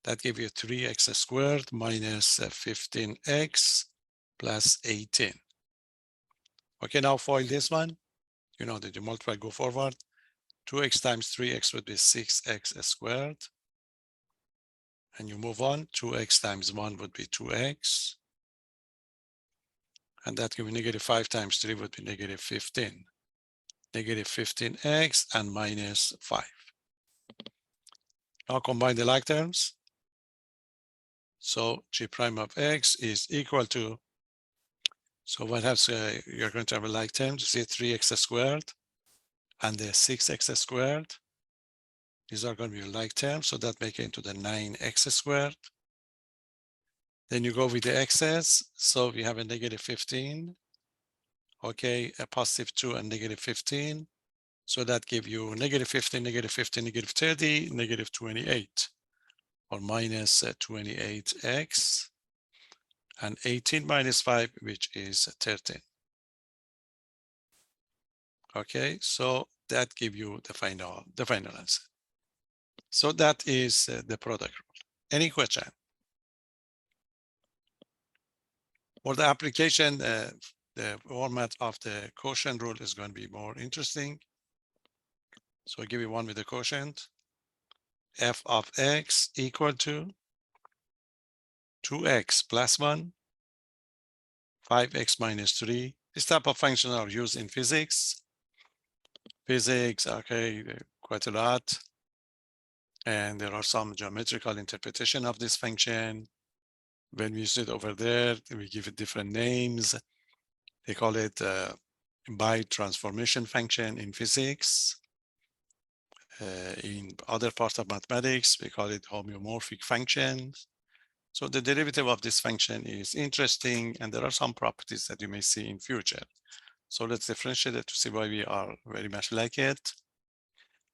that give you 3x squared minus 15x plus 18. Okay, now FOIL this one. You know that you multiply, go forward. 2x times 3x would be 6x squared. And you move on, 2x times 1 would be 2x. And that gives you negative 5 times 3 would be negative 15. Negative 15x and minus 5. Now combine the like terms. So g prime of x is equal to, so what has, you're going to have a like term, you see 3x squared and the 6x squared. These are going to be like terms, so that make it into the 9x squared. Then you go with the x's, so we have a negative 15. Okay, a positive 2 and negative 15. So that give you negative 15, negative 15, negative 30, negative 28, or minus 28x, and 18 minus 5, which is 13. Okay, so that give you the final answer. So that is the product rule. Any question? For the application, the format of the quotient rule is going to be more interesting. So I'll give you one with the quotient. F of x equal to 2x plus 1, 5x minus 3. This type of functions are used in physics. Physics, okay, quite a lot. And there are some geometrical interpretation of this function. When we use it over there, we give it different names. They call it by transformation function in physics. In other parts of mathematics, we call it homeomorphic functions. So the derivative of this function is interesting, and there are some properties that you may see in future. So let's differentiate it to see why we are very much like it.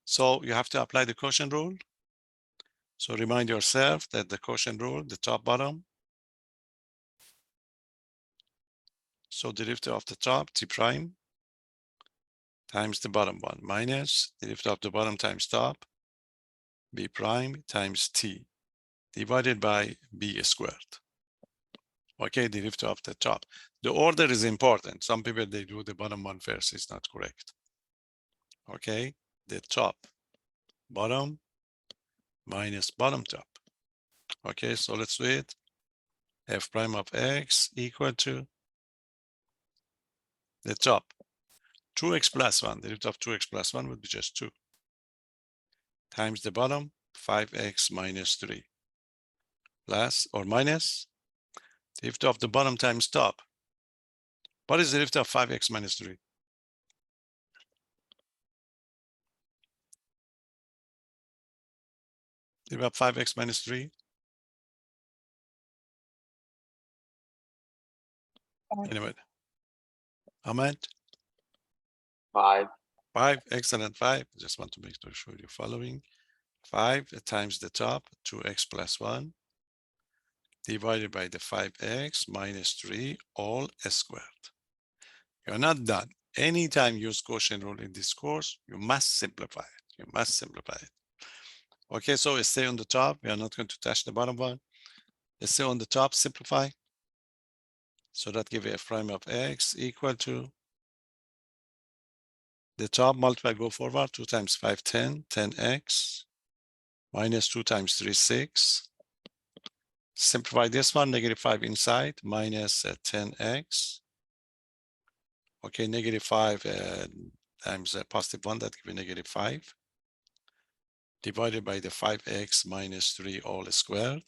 So you have to apply the quotient rule. So remind yourself that the quotient rule, the top bottom. So derivative of the top, t prime, times the bottom one, minus derivative of the bottom times top, b prime times t, divided by b squared. Okay, derivative of the top. The order is important. Some people, they do the bottom one first. It's not correct. Okay, the top, bottom, minus bottom top. Okay, so let's do it. F prime of x equal to the top, 2x plus 1. The root of 2x plus 1 would be just 2. Times the bottom, 5x minus 3. Plus or minus the root of the bottom times top. What is the root of 5x minus 3? The root of 5x minus 3? Anyway, Ahmed? 5. 5, excellent, 5. Just want to make sure you're following. 5 times the top, 2x plus 1, divided by the 5x minus 3, all squared. You're not done. Anytime you use quotient rule in this course, you must simplify it. You must simplify it. Okay, so stay on the top. We are not going to touch the bottom one. Let's stay on the top, simplify. So that gives f prime of x equal to the top multiply, go forward, 2 times 5, 10, 10x, minus 2 times 3, 6. Simplify this one, negative 5 inside, minus 10x. Okay, negative 5 times positive 1, that gives you negative 5. Divided by the 5x minus 3 all squared.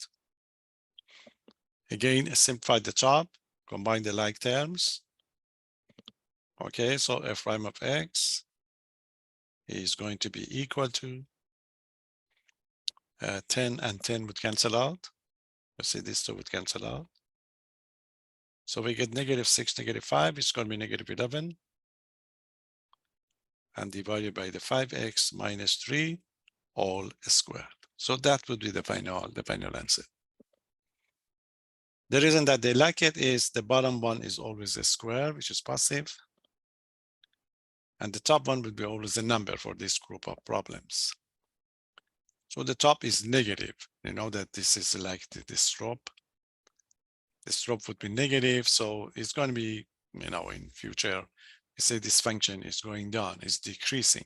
Again, simplify the top, combine the like terms. Okay, so f prime of x is going to be equal to 10 and 10 would cancel out. Let's see, these two would cancel out. So we get negative 6, negative 5, it's going to be negative 11. And divided by the 5x minus 3 all squared. So that would be the final answer. The reason that they like it is the bottom one is always a square, which is positive. And the top one would be always a number for this group of problems. So the top is negative. You know that this is like the slope. The slope would be negative. So it's going to be, you know, in future, you say this function is going down, it's decreasing.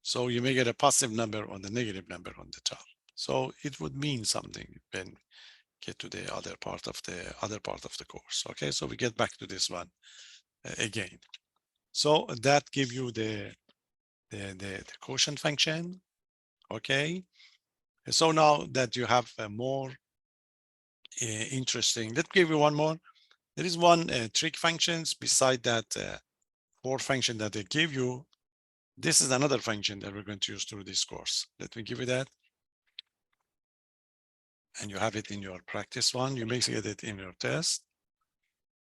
So you may get a positive number on the negative number on the top. So it would mean something when get to the other part of the course. Okay, so we get back to this one again. So that give you the quotient function. Okay, so now that you have a more interesting, let's give you one more. There is one trig functions beside that core function that they give you. This is another function that we're going to use through this course. Let me give you that. And you have it in your practice one. You may get it in your test.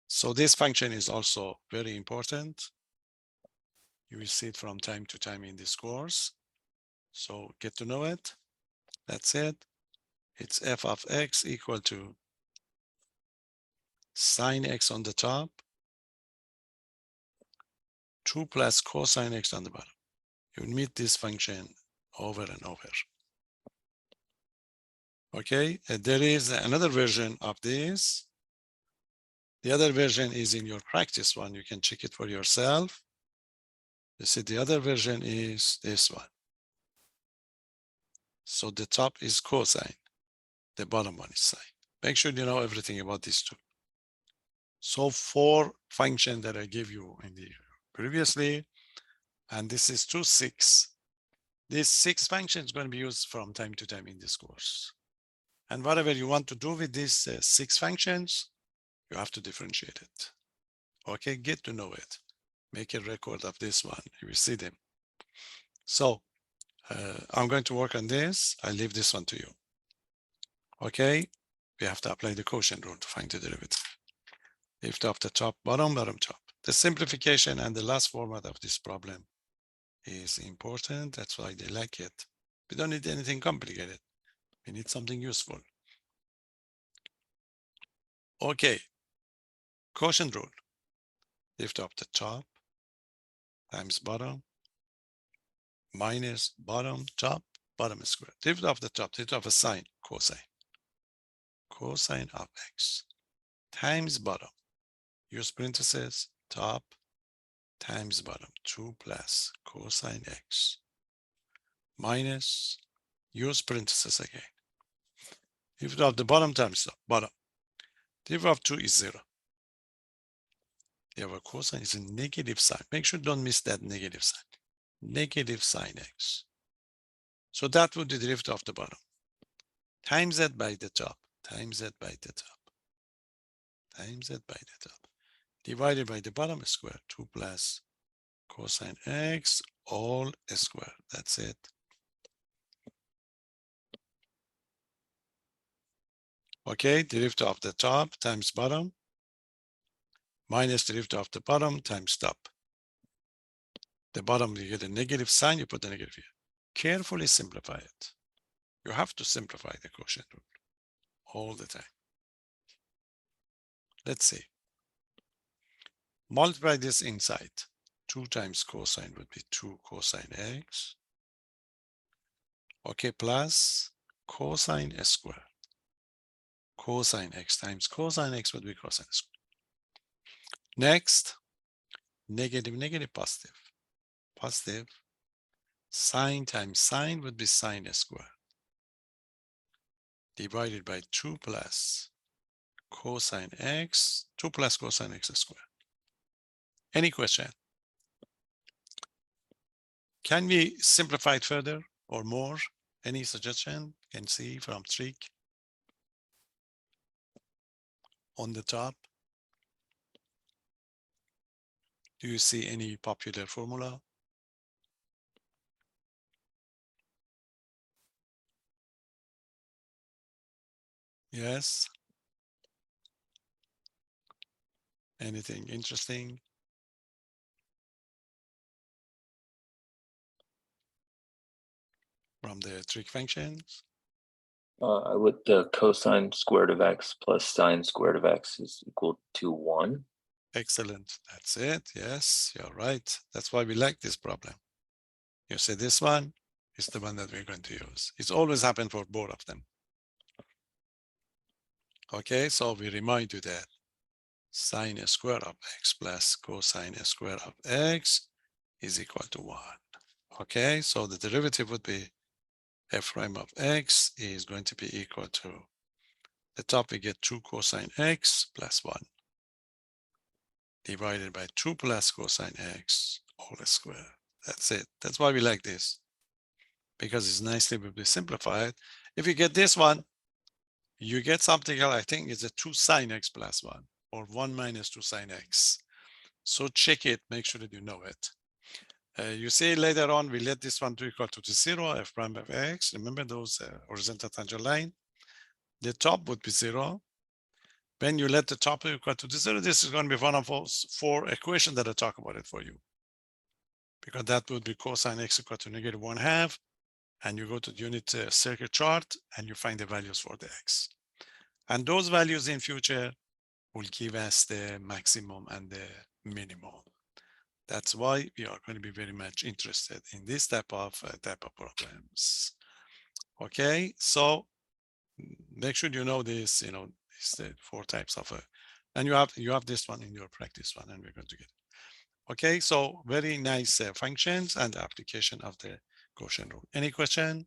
So this function is also very important. You will see it from time to time in this course. So get to know it. That's it. It's f of x equal to sine x on the top, 2 plus cosine x on the bottom. You will meet this function over and over. Okay, there is another version of this. The other version is in your practice one. You can check it for yourself. You see the other version is this one. So the top is cosine, the bottom one is sine. Make sure you know everything about these two. So 4 functions that I gave you in the previously, and this is 2, 6. This 6 function is going to be used from time to time in this course. And whatever you want to do with these 6 functions, you have to differentiate it. Okay, get to know it. Make a record of this one. You will see them. So I'm going to work on this. I leave this one to you. Okay, we have to apply the quotient rule to find the derivative. Lift off the top, bottom, bottom, top. The simplification and the last format of this problem is important. That's why they like it. We don't need anything complicated. We need something useful. Okay, quotient rule. Lift up the top times bottom minus bottom, top, bottom square. Lift off the top, lift off a sine, cosine. Cosine of x times bottom. Use parentheses, top times bottom, 2 plus cosine x minus, use parentheses again. Lift off the bottom times top, bottom. Lift off 2 is 0. You have a cosine is a negative sign. Make sure don't miss that negative sign. Negative sine x. So that would be the lift off the bottom. Times that by the top. Times that by the top. Times that by the top. Divided by the bottom square. 2 plus cosine x all square. That's it. Okay, derivative of the top times bottom minus derivative of the bottom times top. The bottom, you get a negative sign, you put the negative here. Carefully simplify it. You have to simplify the quotient rule all the time. Let's see. Multiply this inside. 2 times cosine would be 2 cosine x. Okay, plus cosine squared. Cosine x times cosine x would be cosine squared. Next, negative, negative, positive. Positive. Sine times sine would be sine squared. Divided by 2 plus cosine x, 2 plus cosine x squared. Any question? Can we simplify it further or more? Any suggestion? Can see from trig on the top. Do you see any popular formula? Yes. Anything interesting? From the trig functions? With the cosine squared of x plus sine squared of x is equal to 1. Excellent. That's it. Yes, you're right. That's why we like this problem. You say this one is the one that we're going to use. It's always happened for both of them. Okay, so we remind you that sine square of x plus cosine square of x is equal to 1. Okay, so the derivative would be f prime of x is going to be equal to the top we get 2 cosine x plus 1 divided by 2 plus cosine x all square. That's it. That's why we like this, because it's nicely will be simplified. If you get this one, you get something else. I think it's a 2 sine x plus 1 or 1 minus 2 sine x. So check it, make sure that you know it. You see later on, we let this one to equal to 0, f prime of x. Remember those horizontal tangent line? The top would be 0. When you let the top equal to 0, this is going to be one of those 4 equations that I talk about it for you. Because that would be cosine x equal to negative 1/2. And you go to the unit circuit chart and you find the values for the x. And those values in future will give us the maximum and the minimum. That's why we are going to be very much interested in this type of problems. Okay, so make sure you know this. You know, it's the 4 types of and you have this one in your practice one, and we're going to get it. Okay, so very nice functions and the application of the quotient rule. Any question?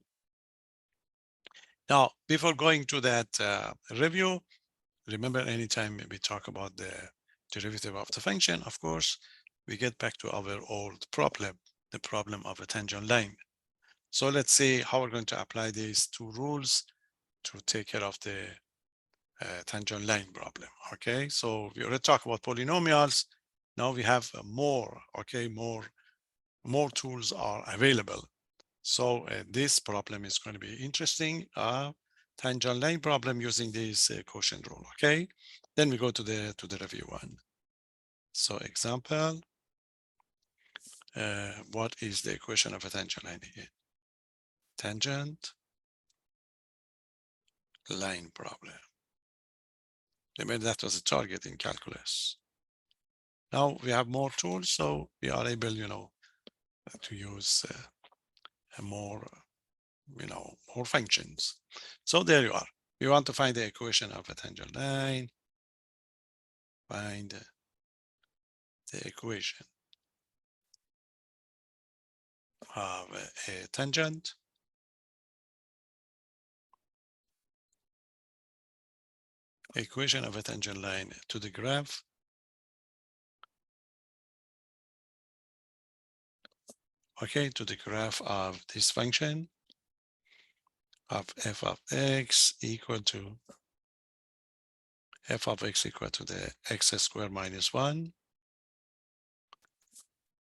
Now, before going to that review, remember anytime we talk about the derivative of the function, of course, we get back to our old problem, the problem of a tangent line. So let's see how we're going to apply these 2 rules to take care of the tangent line problem. Okay, so we already talked about polynomials. Now we have more, okay, more tools are available. So this problem is going to be interesting. Tangent line problem using this quotient rule. Okay, then we go to the review one. So example, what is the equation of a tangent line here? Tangent line problem. Remember that was a target in calculus. Now we have more tools, so we are able, you know, to use more functions. So there you are. We want to find the equation of a tangent line. Find the equation of a tangent. Equation of a tangent line to the graph. Okay, to the graph of this function of f of x equal to f of x equal to the x squared minus 1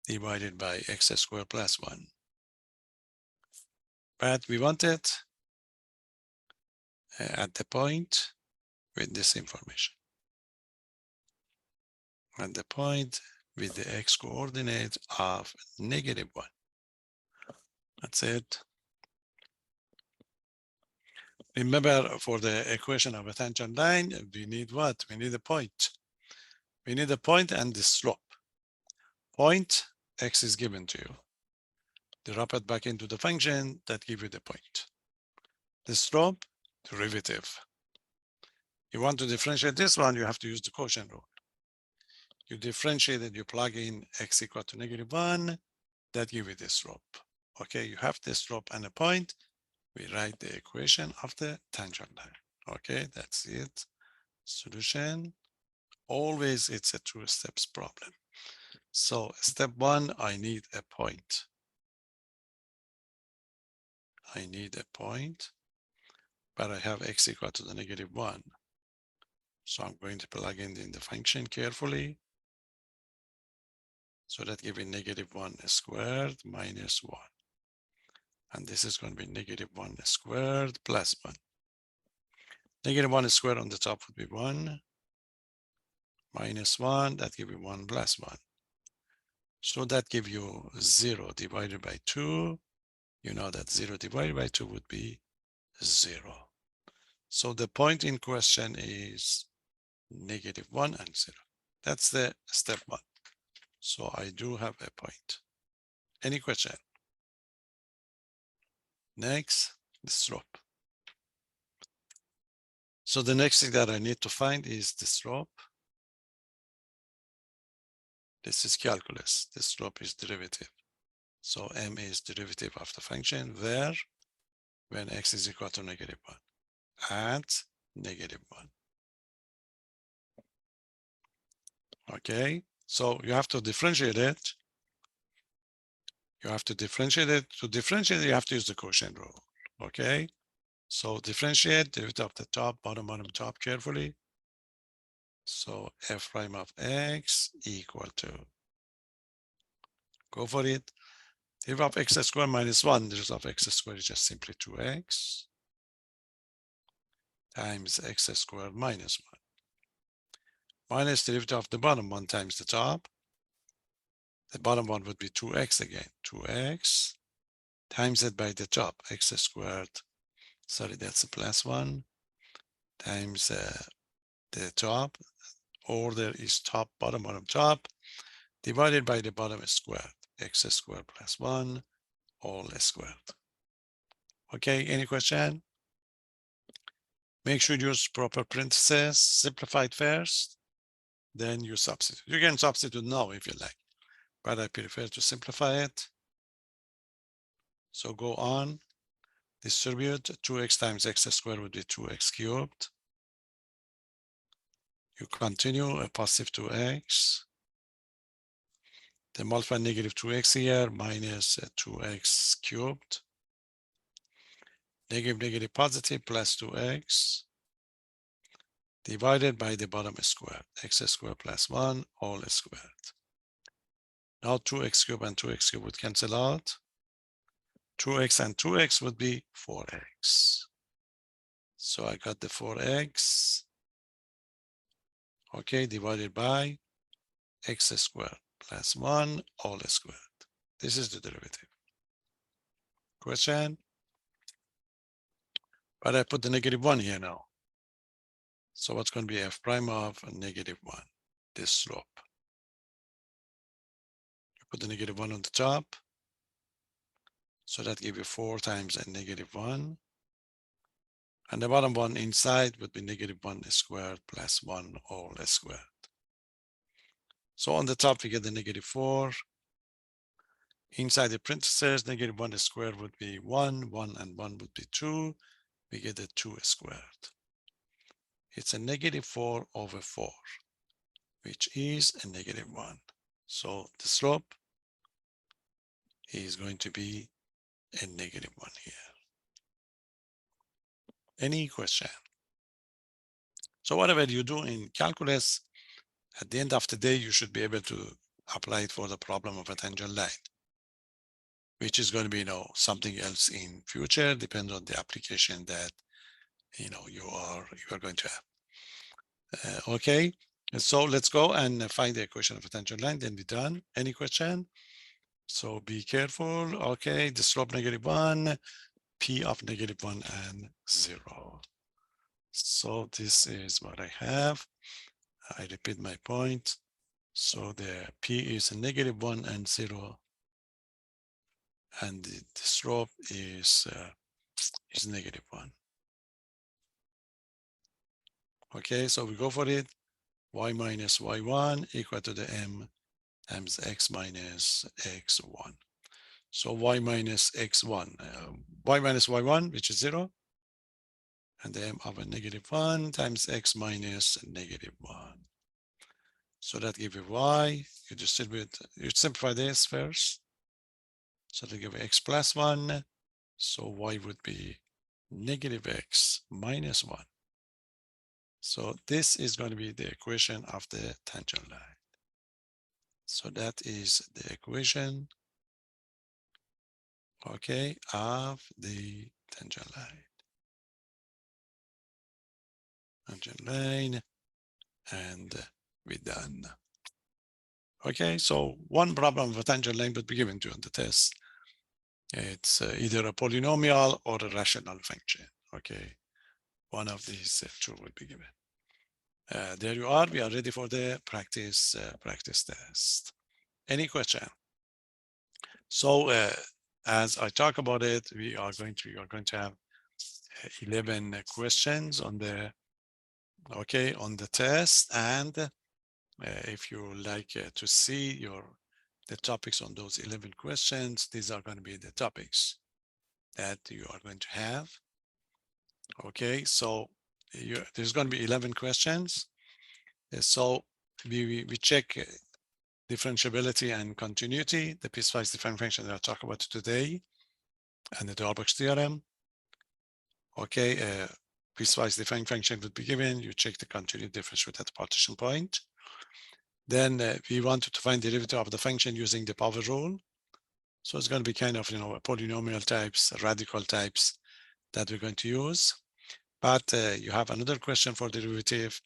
divided by x squared plus 1. But we want it at the point with this information. At the point with the x coordinate of negative 1. That's it. Remember, for the equation of a tangent line, we need what? We need a point. We need a point and the slope. Point, x is given to you. Drop it back into the function that give you the point. The slope, derivative. You want to differentiate this one, you have to use the quotient rule. You differentiate it, you plug in x equal to negative 1, that give you the slope. Okay, you have the slope and a point. We write the equation of the tangent line. Okay, that's it. Solution. Always it's a 2 steps problem. So step 1, I need a point. I need a point, but I have x equal to the negative 1. So I'm going to plug in the function carefully. So that gives me negative 1 squared minus 1. And this is going to be negative 1 squared plus 1. Negative 1 squared on the top would be 1. Minus 1, that gives you 1 plus 1. So that gives you 0 divided by 2. You know that 0 divided by 2 would be 0. So the point in question is negative 1 and 0. That's the step one. So I do have a point. Any question? Next, the slope. So the next thing that I need to find is the slope. This is calculus. The slope is derivative. So m is derivative of the function where when x is equal to -1 at -1. Okay, so you have to differentiate it. You have to differentiate it. To differentiate, you have to use the quotient rule. Okay, so differentiate, derivative of the top, bottom, top carefully. So f prime of x equal to, go for it. Derivative of x squared minus 1, derivative of x squared is just simply 2x times x squared minus 1. Minus derivative of the bottom one times the top. The bottom one would be 2x again. 2x times it by the top, x squared. Sorry, that's a plus 1 times the top. Order is top, bottom, top, divided by the bottom squared. X squared plus 1, all squared. Okay, any question? Make sure you use proper parentheses, simplify it first, then you substitute. You can substitute now if you like, but I prefer to simplify it. So go on, distribute 2x times x squared would be 2x cubed. You continue a positive 2x. Then multiply negative 2x here minus 2x cubed. Negative positive plus 2x divided by the bottom squared, x squared plus 1 all squared. Now 2x cubed and 2x cubed would cancel out. 2x and 2x would be 4x. So I got the 4x, okay, divided by x squared plus 1 all squared. This is the derivative. Question? But I put the -1 here now. So what's going to be f prime of -1, this slope. You put the -1 on the top. So that gives you 4 times a -1. And the bottom one inside would be -1 squared plus 1 all squared. So on the top, we get the -4. Inside the parentheses, -1 squared would be 1, 1 and 1 would be 2. We get the 2 squared. It's a -4 over 4, which is a -1. So the slope is going to be a -1 here. Any question? So whatever you do in calculus, at the end of the day, you should be able to apply it for the problem of a tangent line, which is going to be, something else in future, depends on the application that, you are going to have. Okay, so let's go and find the equation of a tangent line, then be done. Any question? So be careful. Okay, the slope -1, p of -1 and 0. So this is what I have. I repeat my point. So the p is a -1 and 0, and the slope is -1. Okay, so we go for it. Y minus y1 equal to the m times x minus x1. So y minus x1, y minus y1, which is 0, and the m of a -1 times x minus -1. So that gives you y. You distribute, you simplify this first. So they give x plus 1. So y would be -x minus 1. So this is going to be the equation of the tangent line. So that is the equation, okay, of the tangent line. Tangent line, and we're done. Okay, so one problem of a tangent line would be given to you on the test. It's either a polynomial or a rational function. Okay, one of these two will be given. There you are. We are ready for the practice test. Any question? So as I talk about it, we are going to have 11 questions on the test, and if you like to see the topics on those 11 questions, these are going to be the topics that you are going to have. Okay, so there's going to be 11 questions. So we check differentiability and continuity, the piecewise differential function that I'll talk about today, and the Darbox theorem. Okay, piecewise differential function would be given. You check the continuity difference at the partition point. Then we wanted to find the derivative of the function using the power rule. So it's going to be kind of, polynomial types, radical types that we're going to use. But you have another question for derivative,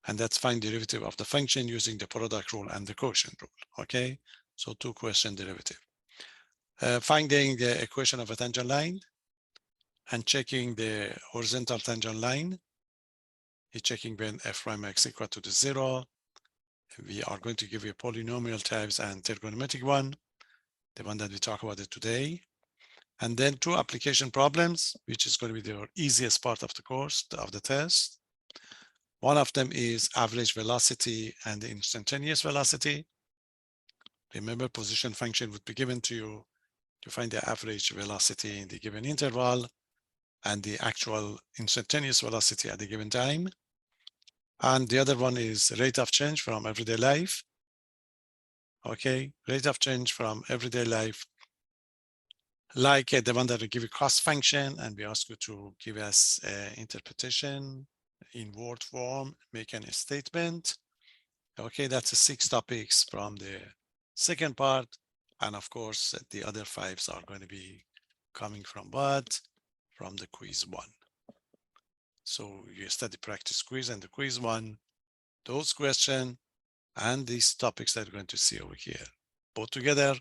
and that's find derivative of the function using the product rule and the quotient rule. Okay, so 2-question derivative. Finding the equation of a tangent line and checking the horizontal tangent line. You're checking when f prime x equal to the 0. We are going to give you polynomial types and trigonometric one, the one that we talk about it today. And then 2 application problems, which is going to be the easiest part of the course, of the test. One of them is average velocity and the instantaneous velocity. Remember, position function would be given to you to find the average velocity in the given interval and the actual instantaneous velocity at the given time. And the other one is rate of change from everyday life. Okay, rate of change from everyday life, like the one that will give you cost function, and we ask you to give us interpretation in word form, make a statement. Okay, that's 6 topics from the second part. And of course, the other 5 are going to be coming from what? From the quiz 1. So you study practice quiz and the quiz 1, those questions and these topics that we're going to see over here. Both together,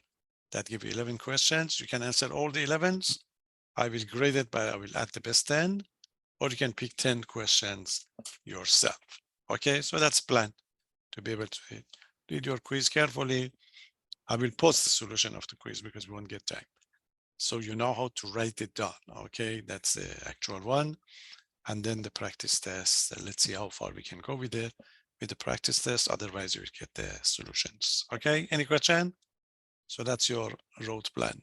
that give you 11 questions. You can answer all the 11s. I will grade it, but I will add the best 10, or you can pick 10 questions yourself. Okay, so that's plan to be able to read your quiz carefully. I will post the solution of the quiz because we won't get time. So you know how to write it down. Okay, that's the actual one. And then the practice test. Let's see how far we can go with it, with the practice test. Otherwise, you will get the solutions. Okay, any question? So that's your road plan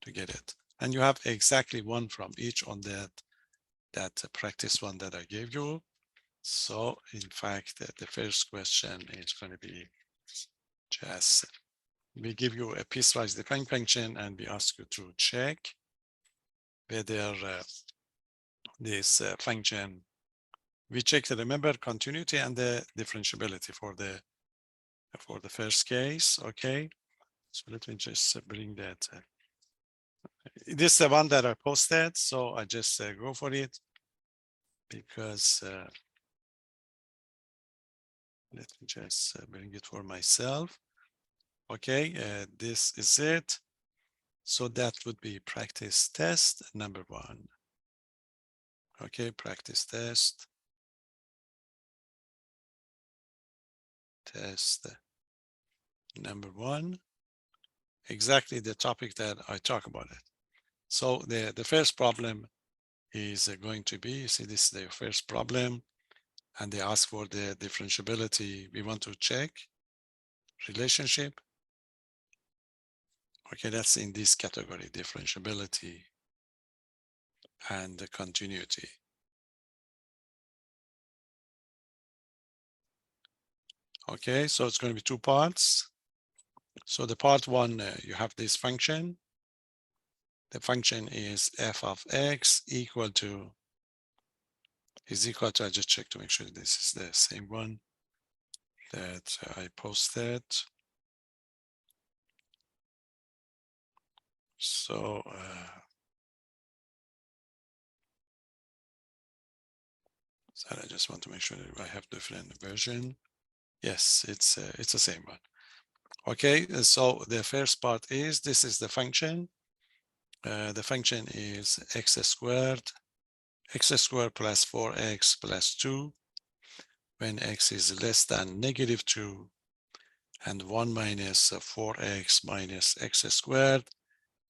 to get it. And you have exactly 1 from each on that practice one that I gave you. So in fact, the first question is going to be just, we give you a piecewise defined function and we ask you to check whether this function, we check the, remember, continuity and the differentiability for the first case. Okay, so let me just bring that. This is the one that I posted, so I just go for it because let me just bring it for myself. Okay, this is it. So that would be practice test number 1. Okay, practice test. Test number 1. Exactly the topic that I talk about it. So the first problem is going to be, you see this is the first problem, and they ask for the differentiability. We want to check relationship. Okay, that's in this category, differentiability and the continuity. Okay, so it's going to be 2 parts. So the part 1, you have this function. The function is f of x is equal to, I just check to make sure this is the same one that I posted. So I just want to make sure that I have different version. Yes, it's the same one. Okay, so the first part is, this is the function. The function is x squared plus 4x plus 2. when x is less than -2, and 1 minus 4x minus x squared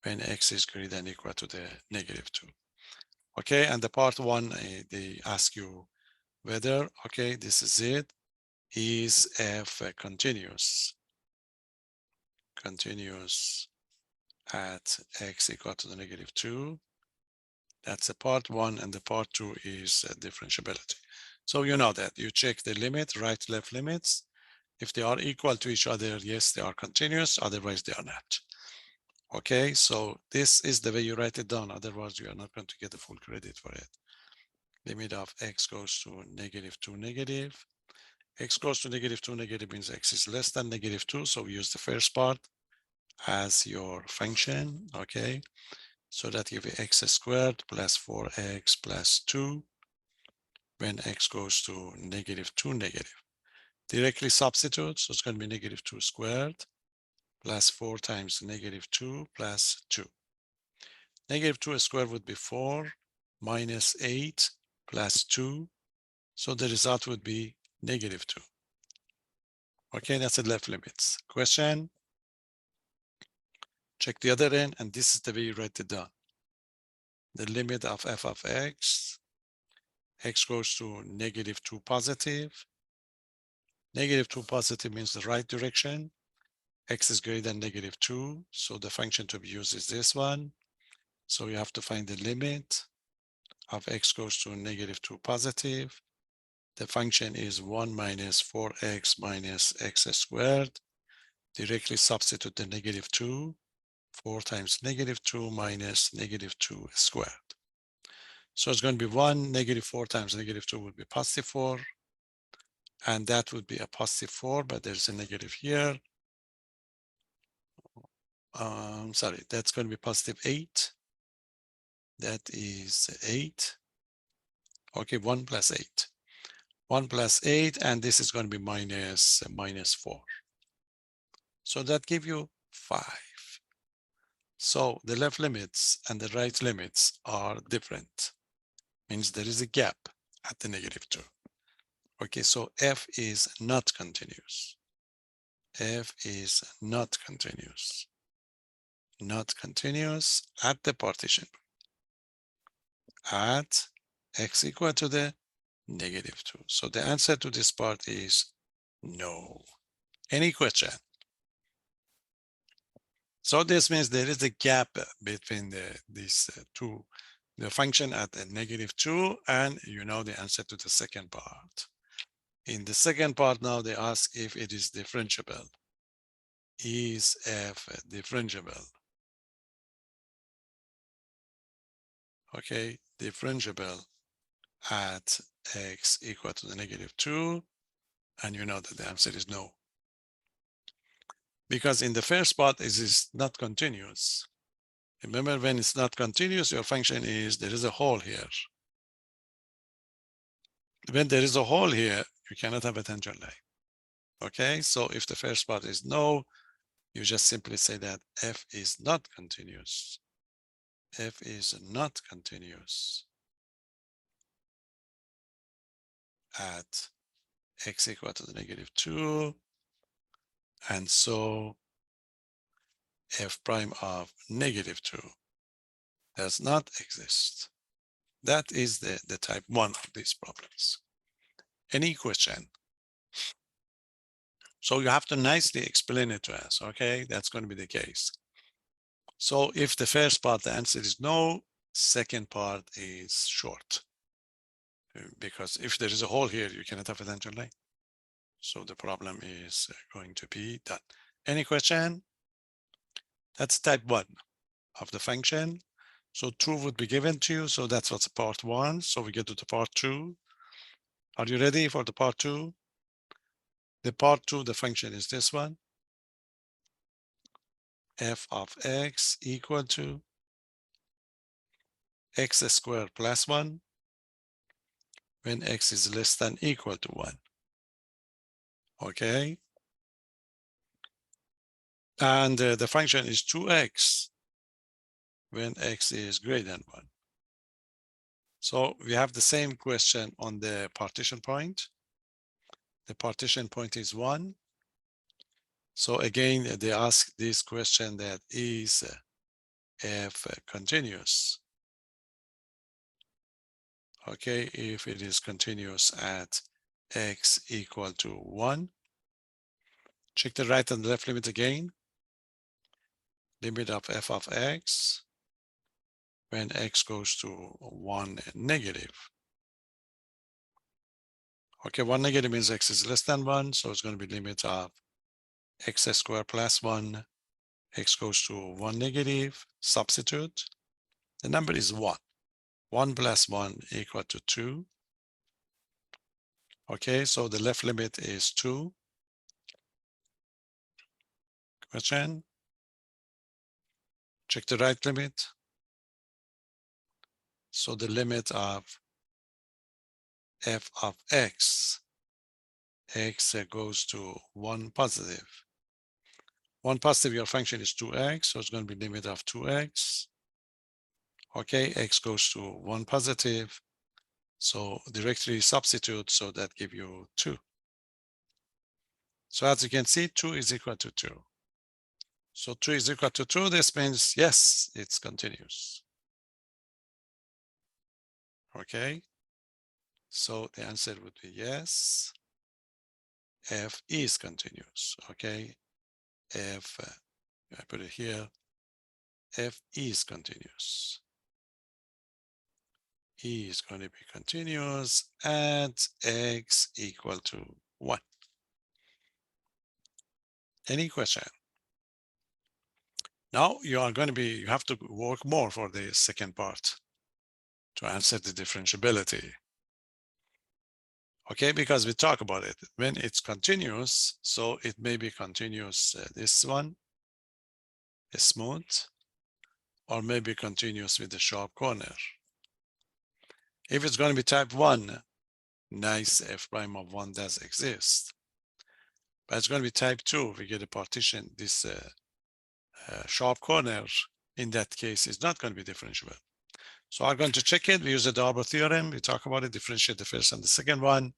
when x is greater than or equal to the -2. Okay, and the part one, they ask you whether, okay, this is it, is f continuous at x equal to the -2. That's a part one, and the part two is differentiability. So you know that you check the limit, right, left limits. If they are equal to each other, yes, they are continuous, otherwise they are not. Okay, so this is the way you write it down. Otherwise, you are not going to get the full credit for it. Limit of x goes to -2 negative. X goes to -2 negative means x is less than -2. So we use the first part as your function. Okay, so that gives you x squared plus 4x plus 2 when x goes to -2 negative. Directly substitute, so it's going to be -2 squared plus 4 times -2 plus 2. -2 squared would be 4 minus 8 plus 2. So the result would be -2. Okay, that's the left limits. Question? Check the other end, and this is the way you write it down. The limit of f of x, x goes to -2 positive. -2 positive means the right direction. X is greater than -2, so the function to be used is this one. So you have to find the limit of x goes to -2 positive. The function is 1 minus 4x minus x squared. Directly substitute the -2. 4 times -2 minus -2 squared. So it's going to be 1, -4 times -2 would be +4. And that would be a +4, but there's a negative here. Sorry, that's going to be +8. That is 8. Okay, 1 plus 8. 1 plus 8, and this is going to be minus 4. So that gives you 5. So the left limits and the right limits are different. Means there is a gap at the -2. Okay, so f is not continuous. F is not continuous. Not continuous at the partition at x equal to the -2. So the answer to this part is no. Any question? So this means there is a gap between these two, the function at a -2, and you know the answer to the second part. In the second part now, they ask if it is differentiable. Is f differentiable? Okay, differentiable at x equal to the -2, and you know that the answer is no. Because in the first part, it is not continuous. Remember, when it's not continuous, your function is, there is a hole here. When there is a hole here, you cannot have a tangent line. Okay, so if the first part is no, you just simply say that f is not continuous. F is not continuous at x equal to the -2. And so f prime of -2 does not exist. That is the type 1 of these problems. Any question? So you have to nicely explain it to us, okay? That's going to be the case. So if the first part, the answer is no, second part is short. Because if there is a hole here, you cannot have a tangent line. So the problem is going to be done. Any question? That's type 1 of the function. So true would be given to you. So that's what's part 1. So we get to the part 2. Are you ready for the part 2? The part 2, the function is this one. F of x equal to x squared plus 1 when x is less than equal to 1. Okay. And the function is 2x when x is greater than 1. So we have the same question on the partition point. The partition point is 1. So again, they ask this question that is f continuous. Okay, if it is continuous at x equal to 1. Check the right and left limit again. Limit of f of x when x goes to 1 negative. Okay, 1 negative means x is less than 1, so it's going to be limit of x squared plus 1, x goes to 1 negative, substitute. The number is 1. 1 plus 1 equal to 2. Okay, so the left limit is 2. Question? Check the right limit. So the limit of f of x goes to 1 positive. 1 positive, your function is 2x, so it's going to be limit of 2x. Okay, x goes to 1 positive, so directly substitute, so that give you 2. So as you can see, 2 is equal to 2. So 2 is equal to 2, this means yes, it's continuous. Okay, so the answer would be yes, f is continuous. Okay, f, I put it here, f is continuous. E is going to be continuous at x equal to 1. Any question? Now you have to work more for the second part to answer the differentiability. Okay, because we talk about it. When it's continuous, so it may be continuous, this one is smooth, or maybe continuous with the sharp corner. If it's going to be type 1, nice, f prime of 1 does exist. But it's going to be type 2, we get a partition, this sharp corner, in that case, is not going to be differentiable. So I'm going to check it. We use the Darboux theorem. We talk about it, differentiate the first and the second one,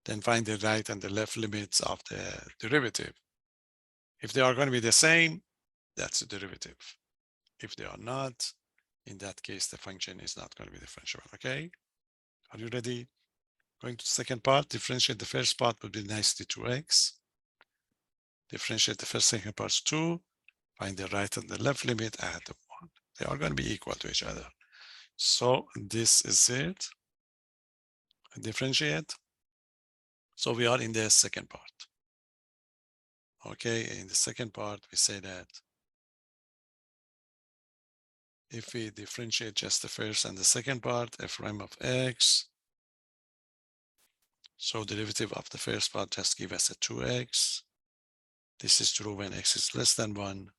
then find the right and the left limits of the derivative. If they are going to be the same, that's a derivative. If they are not, in that case, the function is not going to be differentiable. Okay, are you ready? Going to the second part, differentiate the first part would be nicely 2x. Differentiate the first, second parts 2. Find the right and the left limit, add 1. They are going to be equal to each other. So this is it. Differentiate. So we are in the second part. Okay, in the second part, we say that if we differentiate just the first and the second part, f prime of x, so derivative of the first part just give us a 2x. This is true when x is less than 1.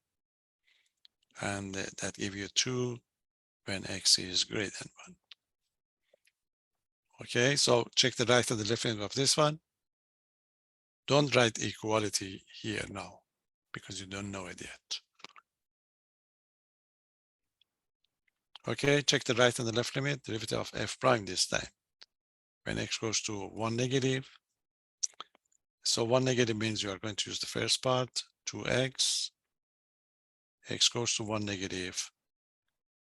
And that give you 2 when x is greater than 1. Okay, so check the right and the left limit of this one. Don't write equality here now, because you don't know it yet. Okay, check the right and the left limit, derivative of f prime this time. When x goes to 1 negative. So 1 negative means you are going to use the first part, 2x. X goes to 1 negative.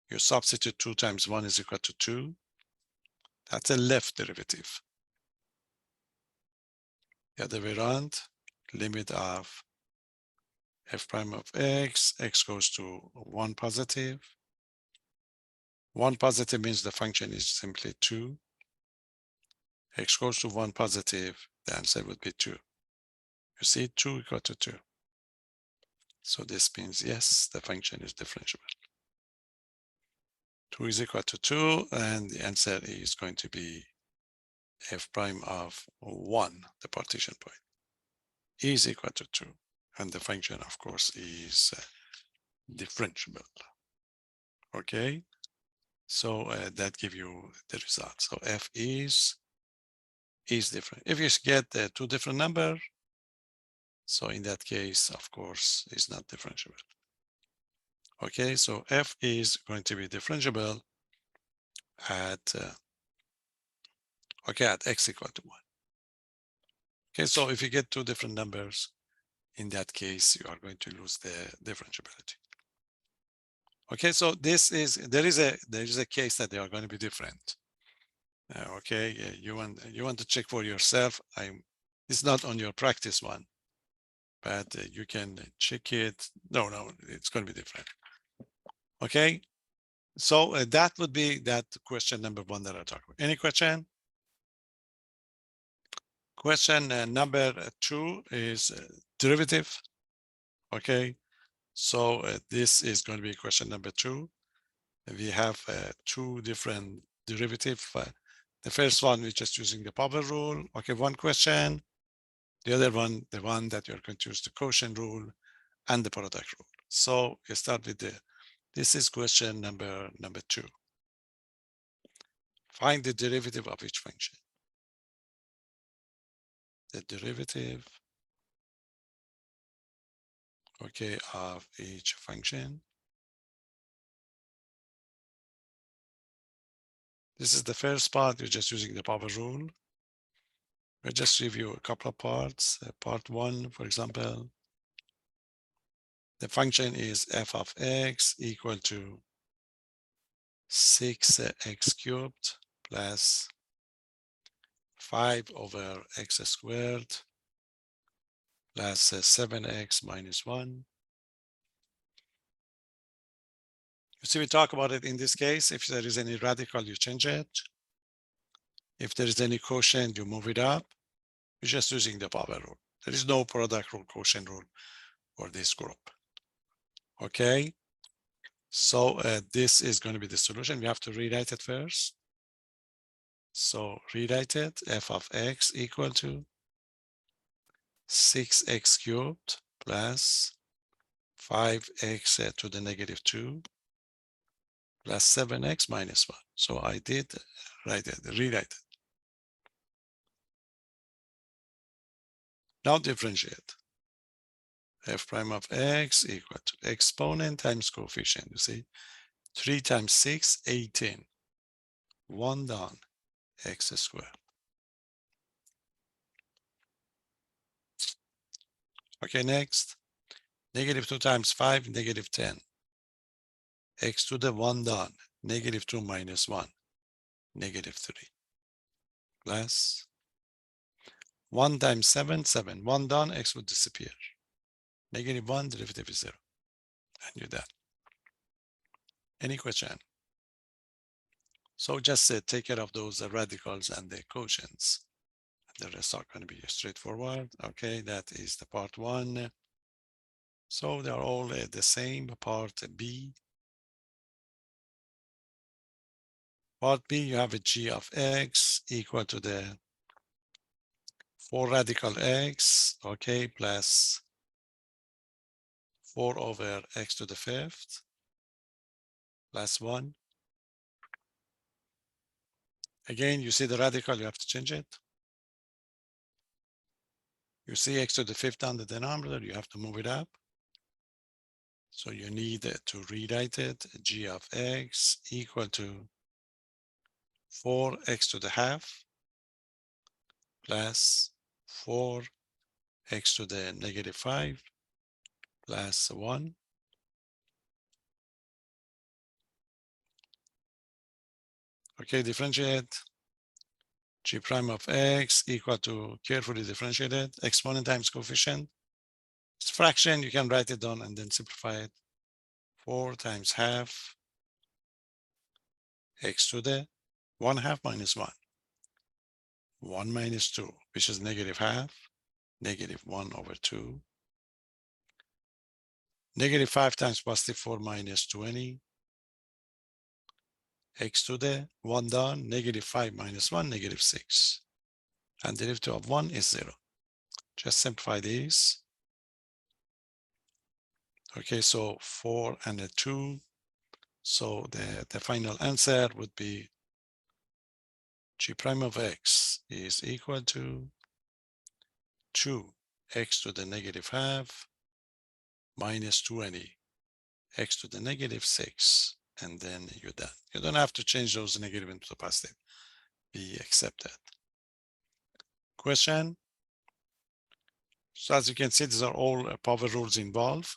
You substitute 2 times 1 is equal to 2. That's a left derivative. The other way around, limit of f prime of x, x goes to 1 positive. 1 positive means the function is simply 2. X goes to 1 positive, the answer would be 2. You see, 2 equal to 2. So this means yes, the function is differentiable. 2 is equal to 2, and the answer is going to be f prime of 1, the partition point, is equal to 2. And the function, of course, is differentiable. Okay, so that gives you the result. So f is different. If you get two different numbers, so in that case, of course, it's not differentiable. Okay, so f is going to be differentiable at at x equal to 1. Okay, so if you get two different numbers, in that case, you are going to lose the differentiability. Okay, so there is a case that they are going to be different. Okay, you want to check for yourself. It's not on your practice one, but you can check it. No, it's going to be different. Okay, so that would be that question number one that I talked about. Any question? Question number two is derivative. Okay, so this is going to be question number two. We have two different derivative. The first one, we're just using the power rule. Okay, one question. The other one, the one that you're going to use the quotient rule and the product rule. So you start with this is question number two. Find the derivative of each function. The derivative, okay, of each function. This is the first part. You're just using the power rule. We'll just review a couple of parts. Part one, for example, the function is f of x equal to 6x cubed plus 5 over x squared plus 7x minus 1. You see, we talk about it in this case. If there is any radical, you change it. If there is any quotient, you move it up. You're just using the power rule. There is no product rule, quotient rule for this group. Okay. So this is going to be the solution. We have to rewrite it first. So rewrite it, f of x equal to 6x cubed plus 5x to the negative 2 plus 7x minus 1. So I did rewrite it. Now differentiate. F prime of x equal to exponent times coefficient. You see, 3 times 6, 18. 1 down, x squared. Okay, next. Negative 2 times 5, negative 10. X to the 1 down, negative 2 minus 1, negative 3. Plus 1 times 7, 7. 1 down, x would disappear. Negative 1, derivative is 0. And you're done. Any question? So just take care of those radicals and the quotients. The rest are going to be straightforward. Okay, that is the part one. So they're all the same. Part B. Part B, you have a g of x equal to the 4 radical x, okay, plus 4 over x to the 5th, plus 1. Again, you see the radical, you have to change it. You see x to the 5th on the denominator, you have to move it up. So you need to rewrite it, g of x equal to 4x to the half plus 4x to the negative 5 plus 1. Okay, differentiate. G prime of x equal to, carefully differentiated, exponent times coefficient. It's fraction, you can write it down and then simplify it. 4 times half x to the 1 half minus 1. 1 minus 2, which is negative half, negative 1 over 2. Negative 5 times positive 4 minus 20. X to the 1 down, negative 5 minus 1, negative 6. And derivative of 1 is 0. Just simplify these. Okay, so 4 and a 2. So the final answer would be g prime of x is equal to 2x to the negative half minus 20 x to the negative 6, and then you're done. You don't have to change those negative into the positive. We accept that. Question? So as you can see, these are all power rules involved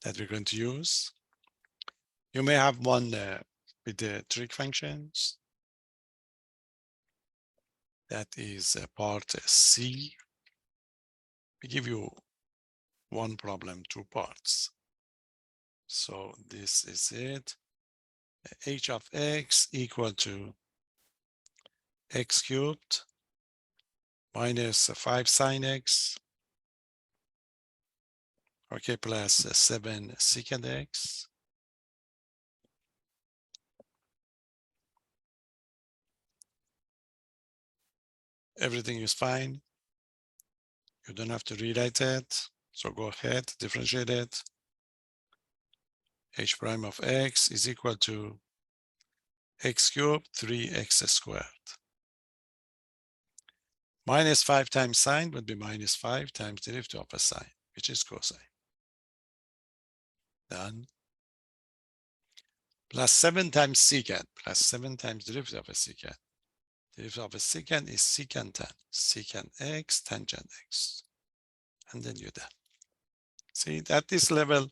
that we're going to use. You may have one with the trig functions. That is part C. We give you one problem, two parts. So this is it. H of x equal to x cubed minus 5 sine x, okay, plus 7 secant x. Everything is fine. You don't have to rewrite it. So go ahead, differentiate it. H prime of x is equal to x cubed 3x squared. Minus 5 times sine would be minus 5 times derivative of a sine, which is cosine. Done. Plus 7 times secant, plus 7 times derivative of a secant. Derivative of a secant is secant tan, secant x, tangent x. And then you're done. See, at this level,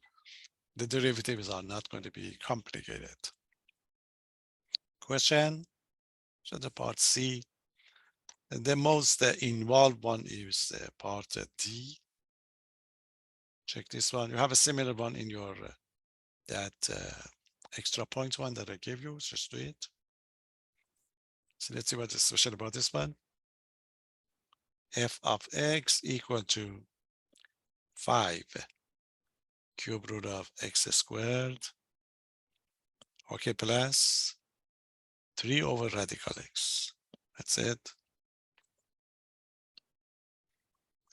the derivatives are not going to be complicated. Question? So the part C. The most involved one is part D. Check this one. You have a similar one in your that extra point one that I gave you. Just do it. So let's see what is special about this one. F of x equal to 5 cube root of x squared. Okay, plus 3 over radical x. That's it.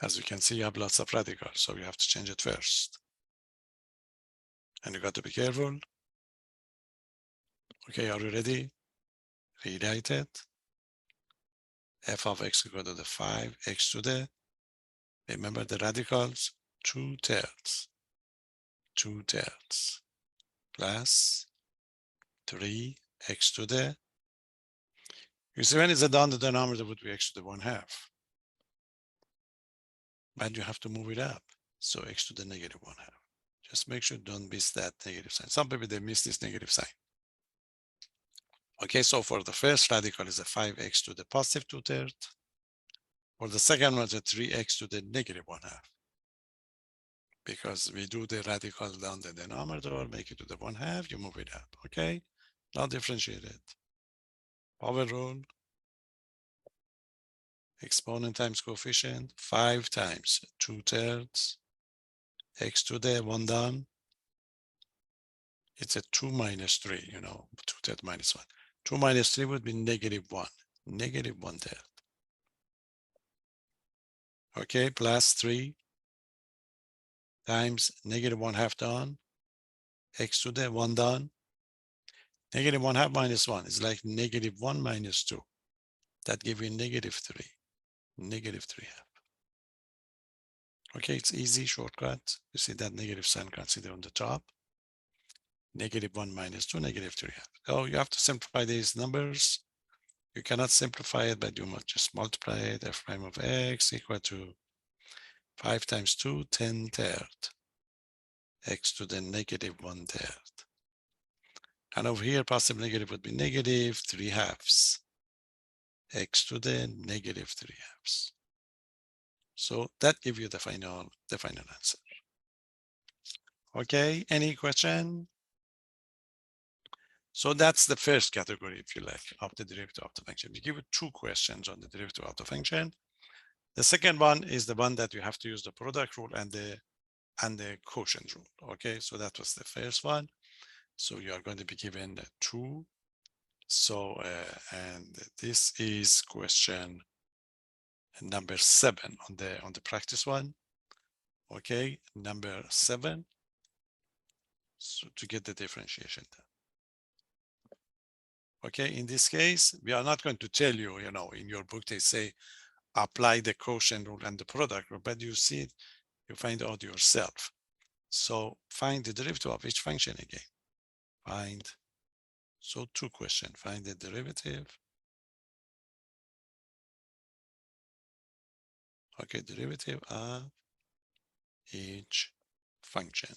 As you can see, you have lots of radicals, so you have to change it first. And you got to be careful. Okay, are you ready? Rewrite it. F of x equal to the 5x to the, remember the radicals, 2/3. 2/3 plus 3x to the, you see when it's done, the denominator would be x to the 1/2. But you have to move it up. So x to the negative 1/2. Just make sure don't miss that negative sign. Some people, they miss this negative sign. Okay, so for the first radical is a 5x to the positive 2/3. For the second one, it's a 3x to the negative 1/2. Because we do the radical down the denominator, make it to the 1/2, you move it up, okay? Now differentiate it. Power rule. Exponent times coefficient, 5 times 2/3. X to the 1 down. It's a 2 minus 3, 2/3 minus 1. 2 minus 3 would be negative 1, negative 1/3. Okay, plus 3 times negative 1/2 down, x to the 1 down. Negative 1/2 minus 1 is like negative 1 minus 2. That gives you negative 3, negative 3/2. Okay, it's easy, shortcut. You see that negative sign consider on the top. Negative 1 minus 2, negative 3/2. So you have to simplify these numbers. You cannot simplify it, but you must just multiply it. F prime of x equal to 5 times 2, 10/3. X to the negative 1/3. And over here, positive negative would be negative 3/2. X to the negative 3/2. So that gives you the final answer. Okay, any question? So that's the first category, if you like, of the derivative of the function. We give you 2 questions on the derivative of the function. The second one is the one that you have to use the product rule and the quotient rule. Okay, so that was the first one. So you are going to be given 2. So and this is question number 7 on the practice one. Okay, number 7. So to get the differentiation done. Okay, in this case, we are not going to tell you, in your book, they say, apply the quotient rule and the product rule, but you see it, you find out yourself. So find the derivative of each function again. So 2 questions, find the derivative Okay, derivative of each function.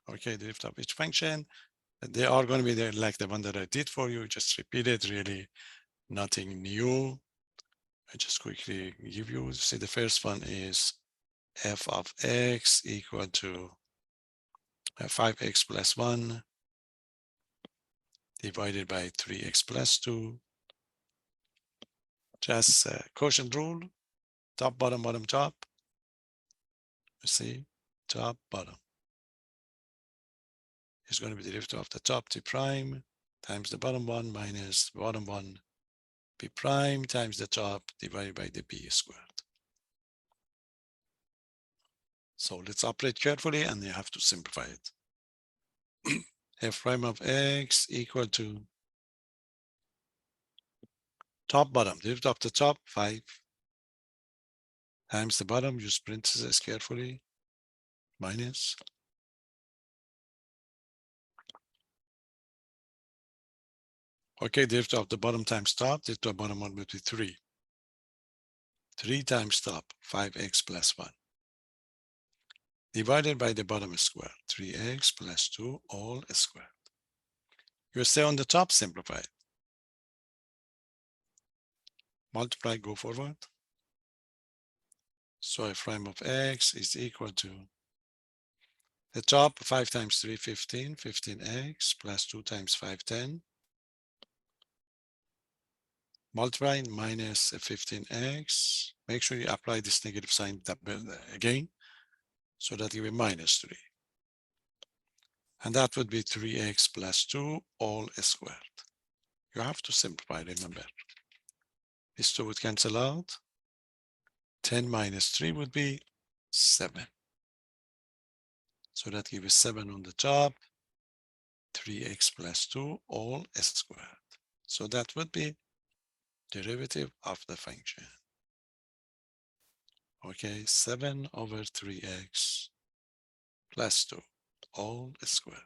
Okay, derivative of each function. They are going to be there like the one that I did for you. Just repeat it, really nothing new. I just quickly give you, see the first one is f of x equal to 5x plus 1 divided by 3x plus 2. Just quotient rule, top, bottom, bottom, top. You see, top, bottom. Is going to be the derivative of the top t prime times the bottom one minus the bottom one b prime times the top divided by the b squared. So let's operate carefully and you have to simplify it. F prime of x equal to top bottom, derivative of the top 5 times the bottom, use parentheses carefully, minus okay, derivative of the bottom times top, derivative of bottom one would be 3. 3 times top, 5x plus 1. Divided by the bottom square, 3x plus 2 all squared. You stay on the top, simplify it. Multiply, go forward. So f prime of x is equal to the top 5 times 3, 15, 15x plus 2 times 5, 10. Multiply minus 15x. Make sure you apply this negative sign again so that you will minus 3. And that would be 3x plus 2 all squared. You have to simplify, remember. These two would cancel out. 10 minus 3 would be 7. So that gives us 7 on the top, 3x plus 2 all squared. So that would be derivative of the function. Okay, 7 over 3x plus 2 all squared.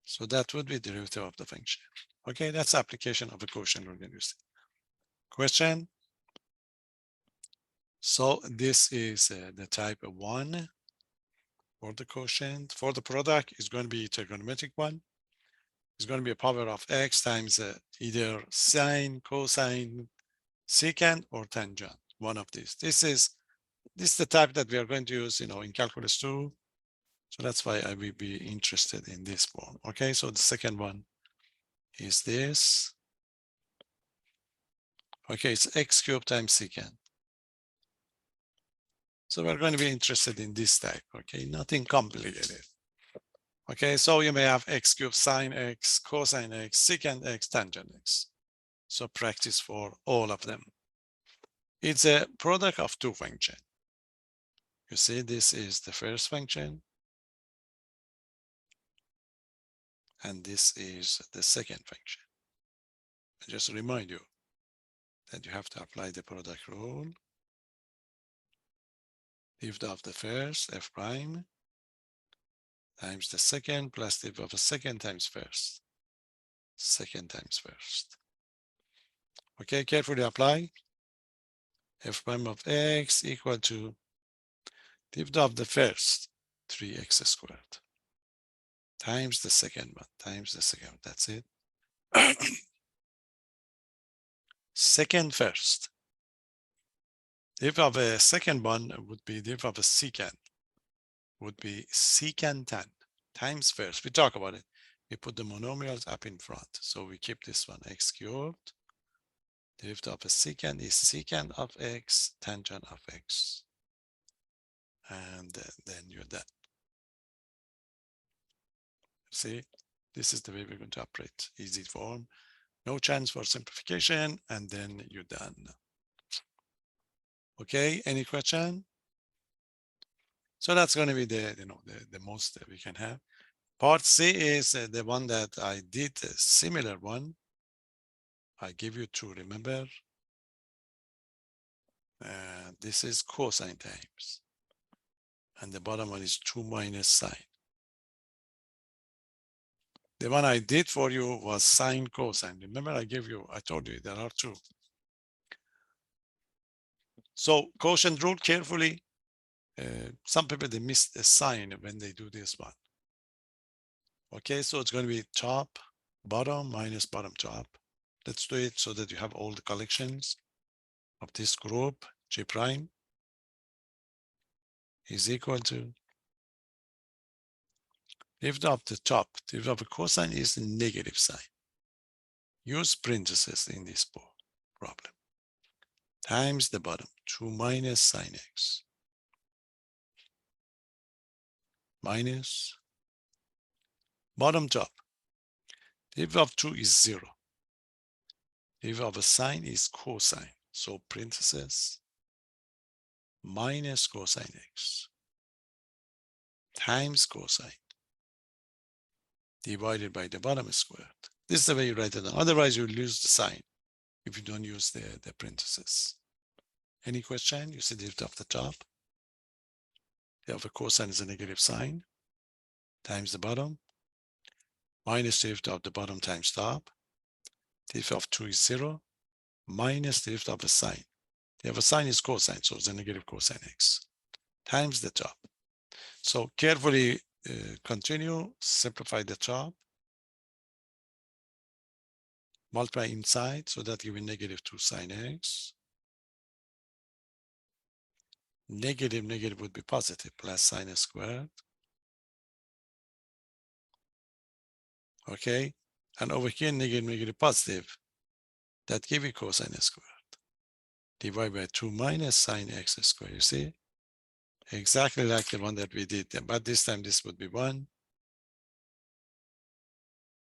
So that would be derivative of the function. Okay, that's application of a quotient we're going to use. Question? So this is the type 1 for the quotient. For the product, it's going to be trigonometric one. It's going to be a power of x times either sine, cosine, secant, or tangent. One of these. This is the type that we are going to use, in calculus 2. So that's why I will be interested in this form. Okay, so the second one is this. Okay, it's x cubed times secant. So we're going to be interested in this type. Okay, nothing complicated. Okay, so you may have x cubed sine x, cosine x, secant x, tangent x. So practice for all of them. It's a product of two functions. You see, this is the first function. And this is the second function. I just remind you that you have to apply the product rule. Derivative of the first, f prime, times the second, plus derivative of the second times first. Second times first. Okay, carefully apply. F prime of x equal to derivative of the first, 3x squared, times the second one, times the second one. That's it. Second first. Derivative of a second one would be derivative of a secant, would be secant tan times first. We talk about it. We put the monomials up in front. So we keep this one x cubed. Derivative of a secant is secant of x, tangent of x. And then you're done. See, this is the way we're going to operate. Easy form. No chance for simplification, and then you're done. Okay, any question? So that's going to be the most that we can have. Part C is the one that I did a similar one. I give you two, remember? This is cosine times. And the bottom one is 2 minus sine. The one I did for you was sine cosine. Remember I gave you, I told you there are two. So quotient rule carefully. Some people, they miss a sign when they do this one. Okay, so it's going to be top, bottom minus bottom top. Let's do it so that you have all the collections of this group. G prime is equal to, lift up the top, lift up the cosine is the negative sign. Use parentheses in this problem. Times the bottom, 2 minus sine x. Minus bottom top. Derivative of 2 is 0. Derivative of a sine is cosine. So parentheses minus cosine x times cosine divided by the bottom squared. This is the way you write it down. Otherwise, you lose the sign if you don't use the parentheses. Any question? You see the derivative of the top. The of a cosine is a negative sign times the bottom minus the derivative of the bottom times top. Derivative of 2 is 0 minus the derivative of a sine. The of a sine is cosine, so it's a negative cosine x times the top. So carefully continue, simplify the top, multiply inside, so that give you negative 2 sine x. Negative, negative would be positive, plus sine squared. Okay, and over here, negative, negative, positive. That give you cosine squared. Divide by 2 minus sine x squared, you see? Exactly like the one that we did, but this time this would be 1.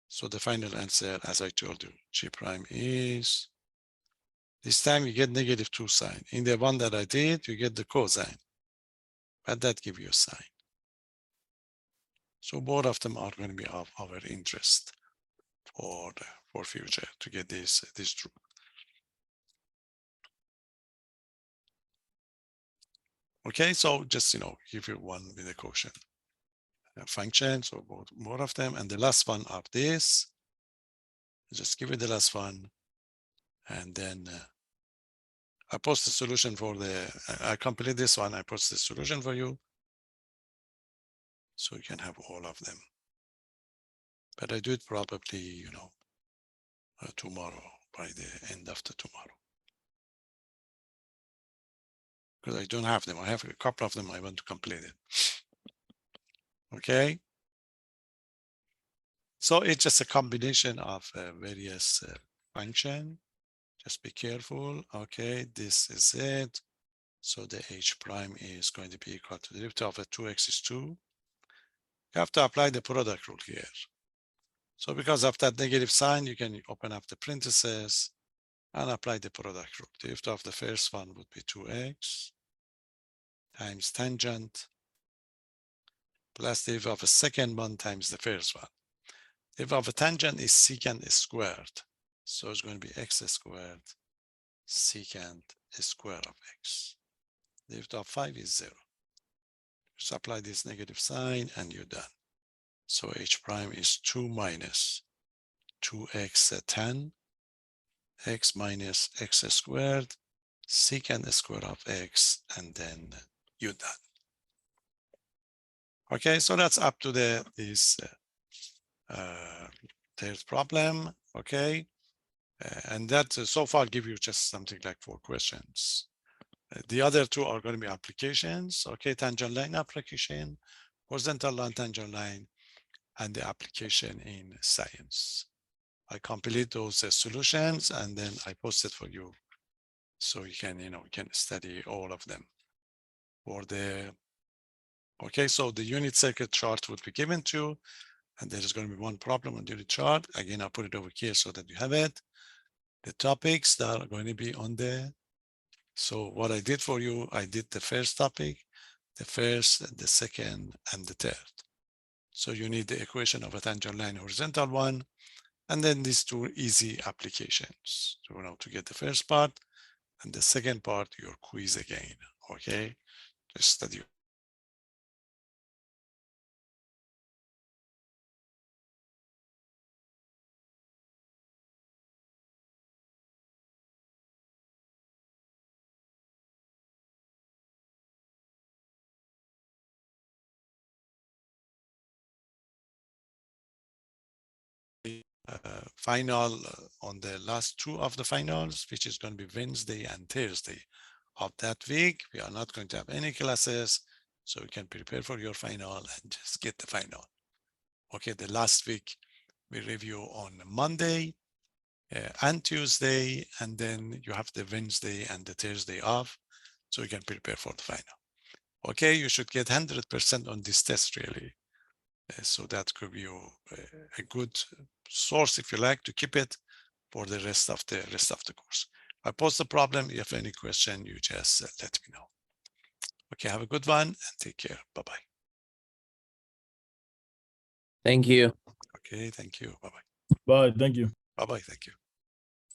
So the final answer, as I told you, G prime is, this time you get negative 2 sine. In the one that I did, you get the cosine, but that give you a sine. So both of them are going to be of our interest for future to get this true. Okay, so just give you one with a quotient function. So both of them, and the last one of this. Just give it the last one, and then I post the solution for I complete this one. I post the solution for you, so you can have all of them. But I do it probably, tomorrow, by the end of the tomorrow. Because I don't have them. I have a couple of them. I want to complete it. Okay. So it's just a combination of various function. Just be careful. Okay, this is it. So the h prime is going to be equal to the derivative of 2x is 2. You have to apply the product rule here. So because of that negative sign, you can open up the parentheses and apply the product rule. The derivative of the first one would be 2x times tangent plus the derivative of the second one times the first one. The derivative of a tangent is secant squared. So it's going to be x squared secant square of x. The derivative of 5 is 0. Just apply this negative sign and you're done. So h prime is 2 minus 2x 10 x minus x squared secant square of x, and then you're done. Okay, so that's up to this third problem. Okay, and that so far give you just something like 4 questions. The other 2 are going to be applications. Okay, tangent line application, horizontal line tangent line, and the application in science. I complete those solutions and then I post it for you, so you can study all of them. For the okay, so the unit circuit chart would be given to you, and there is going to be one problem on the unit chart. Again, I'll put it over here so that you have it. The topics that are going to be on there. So what I did for you, I did the first topic, the first, the second, and the third. So you need the equation of a tangent line horizontal one, and then these 2 easy applications. So to get the first part, and the second part, your quiz again. Okay, just study final on the last two of the finals, which is going to be Wednesday and Thursday of that week. We are not going to have any classes, so you can prepare for your final and just get the final. Okay, the last week we review on Monday and Tuesday, and then you have the Wednesday and the Thursday off, so you can prepare for the final. Okay, you should get 100% on this test really. So that could be a good source, if you like, to keep it for the rest of the course. I post the problem. If you have any question, you just let me know. Okay, have a good one and take care. Bye-bye. Thank you. Okay, thank you. Bye-bye. Bye. Thank you. Bye-bye. Thank you.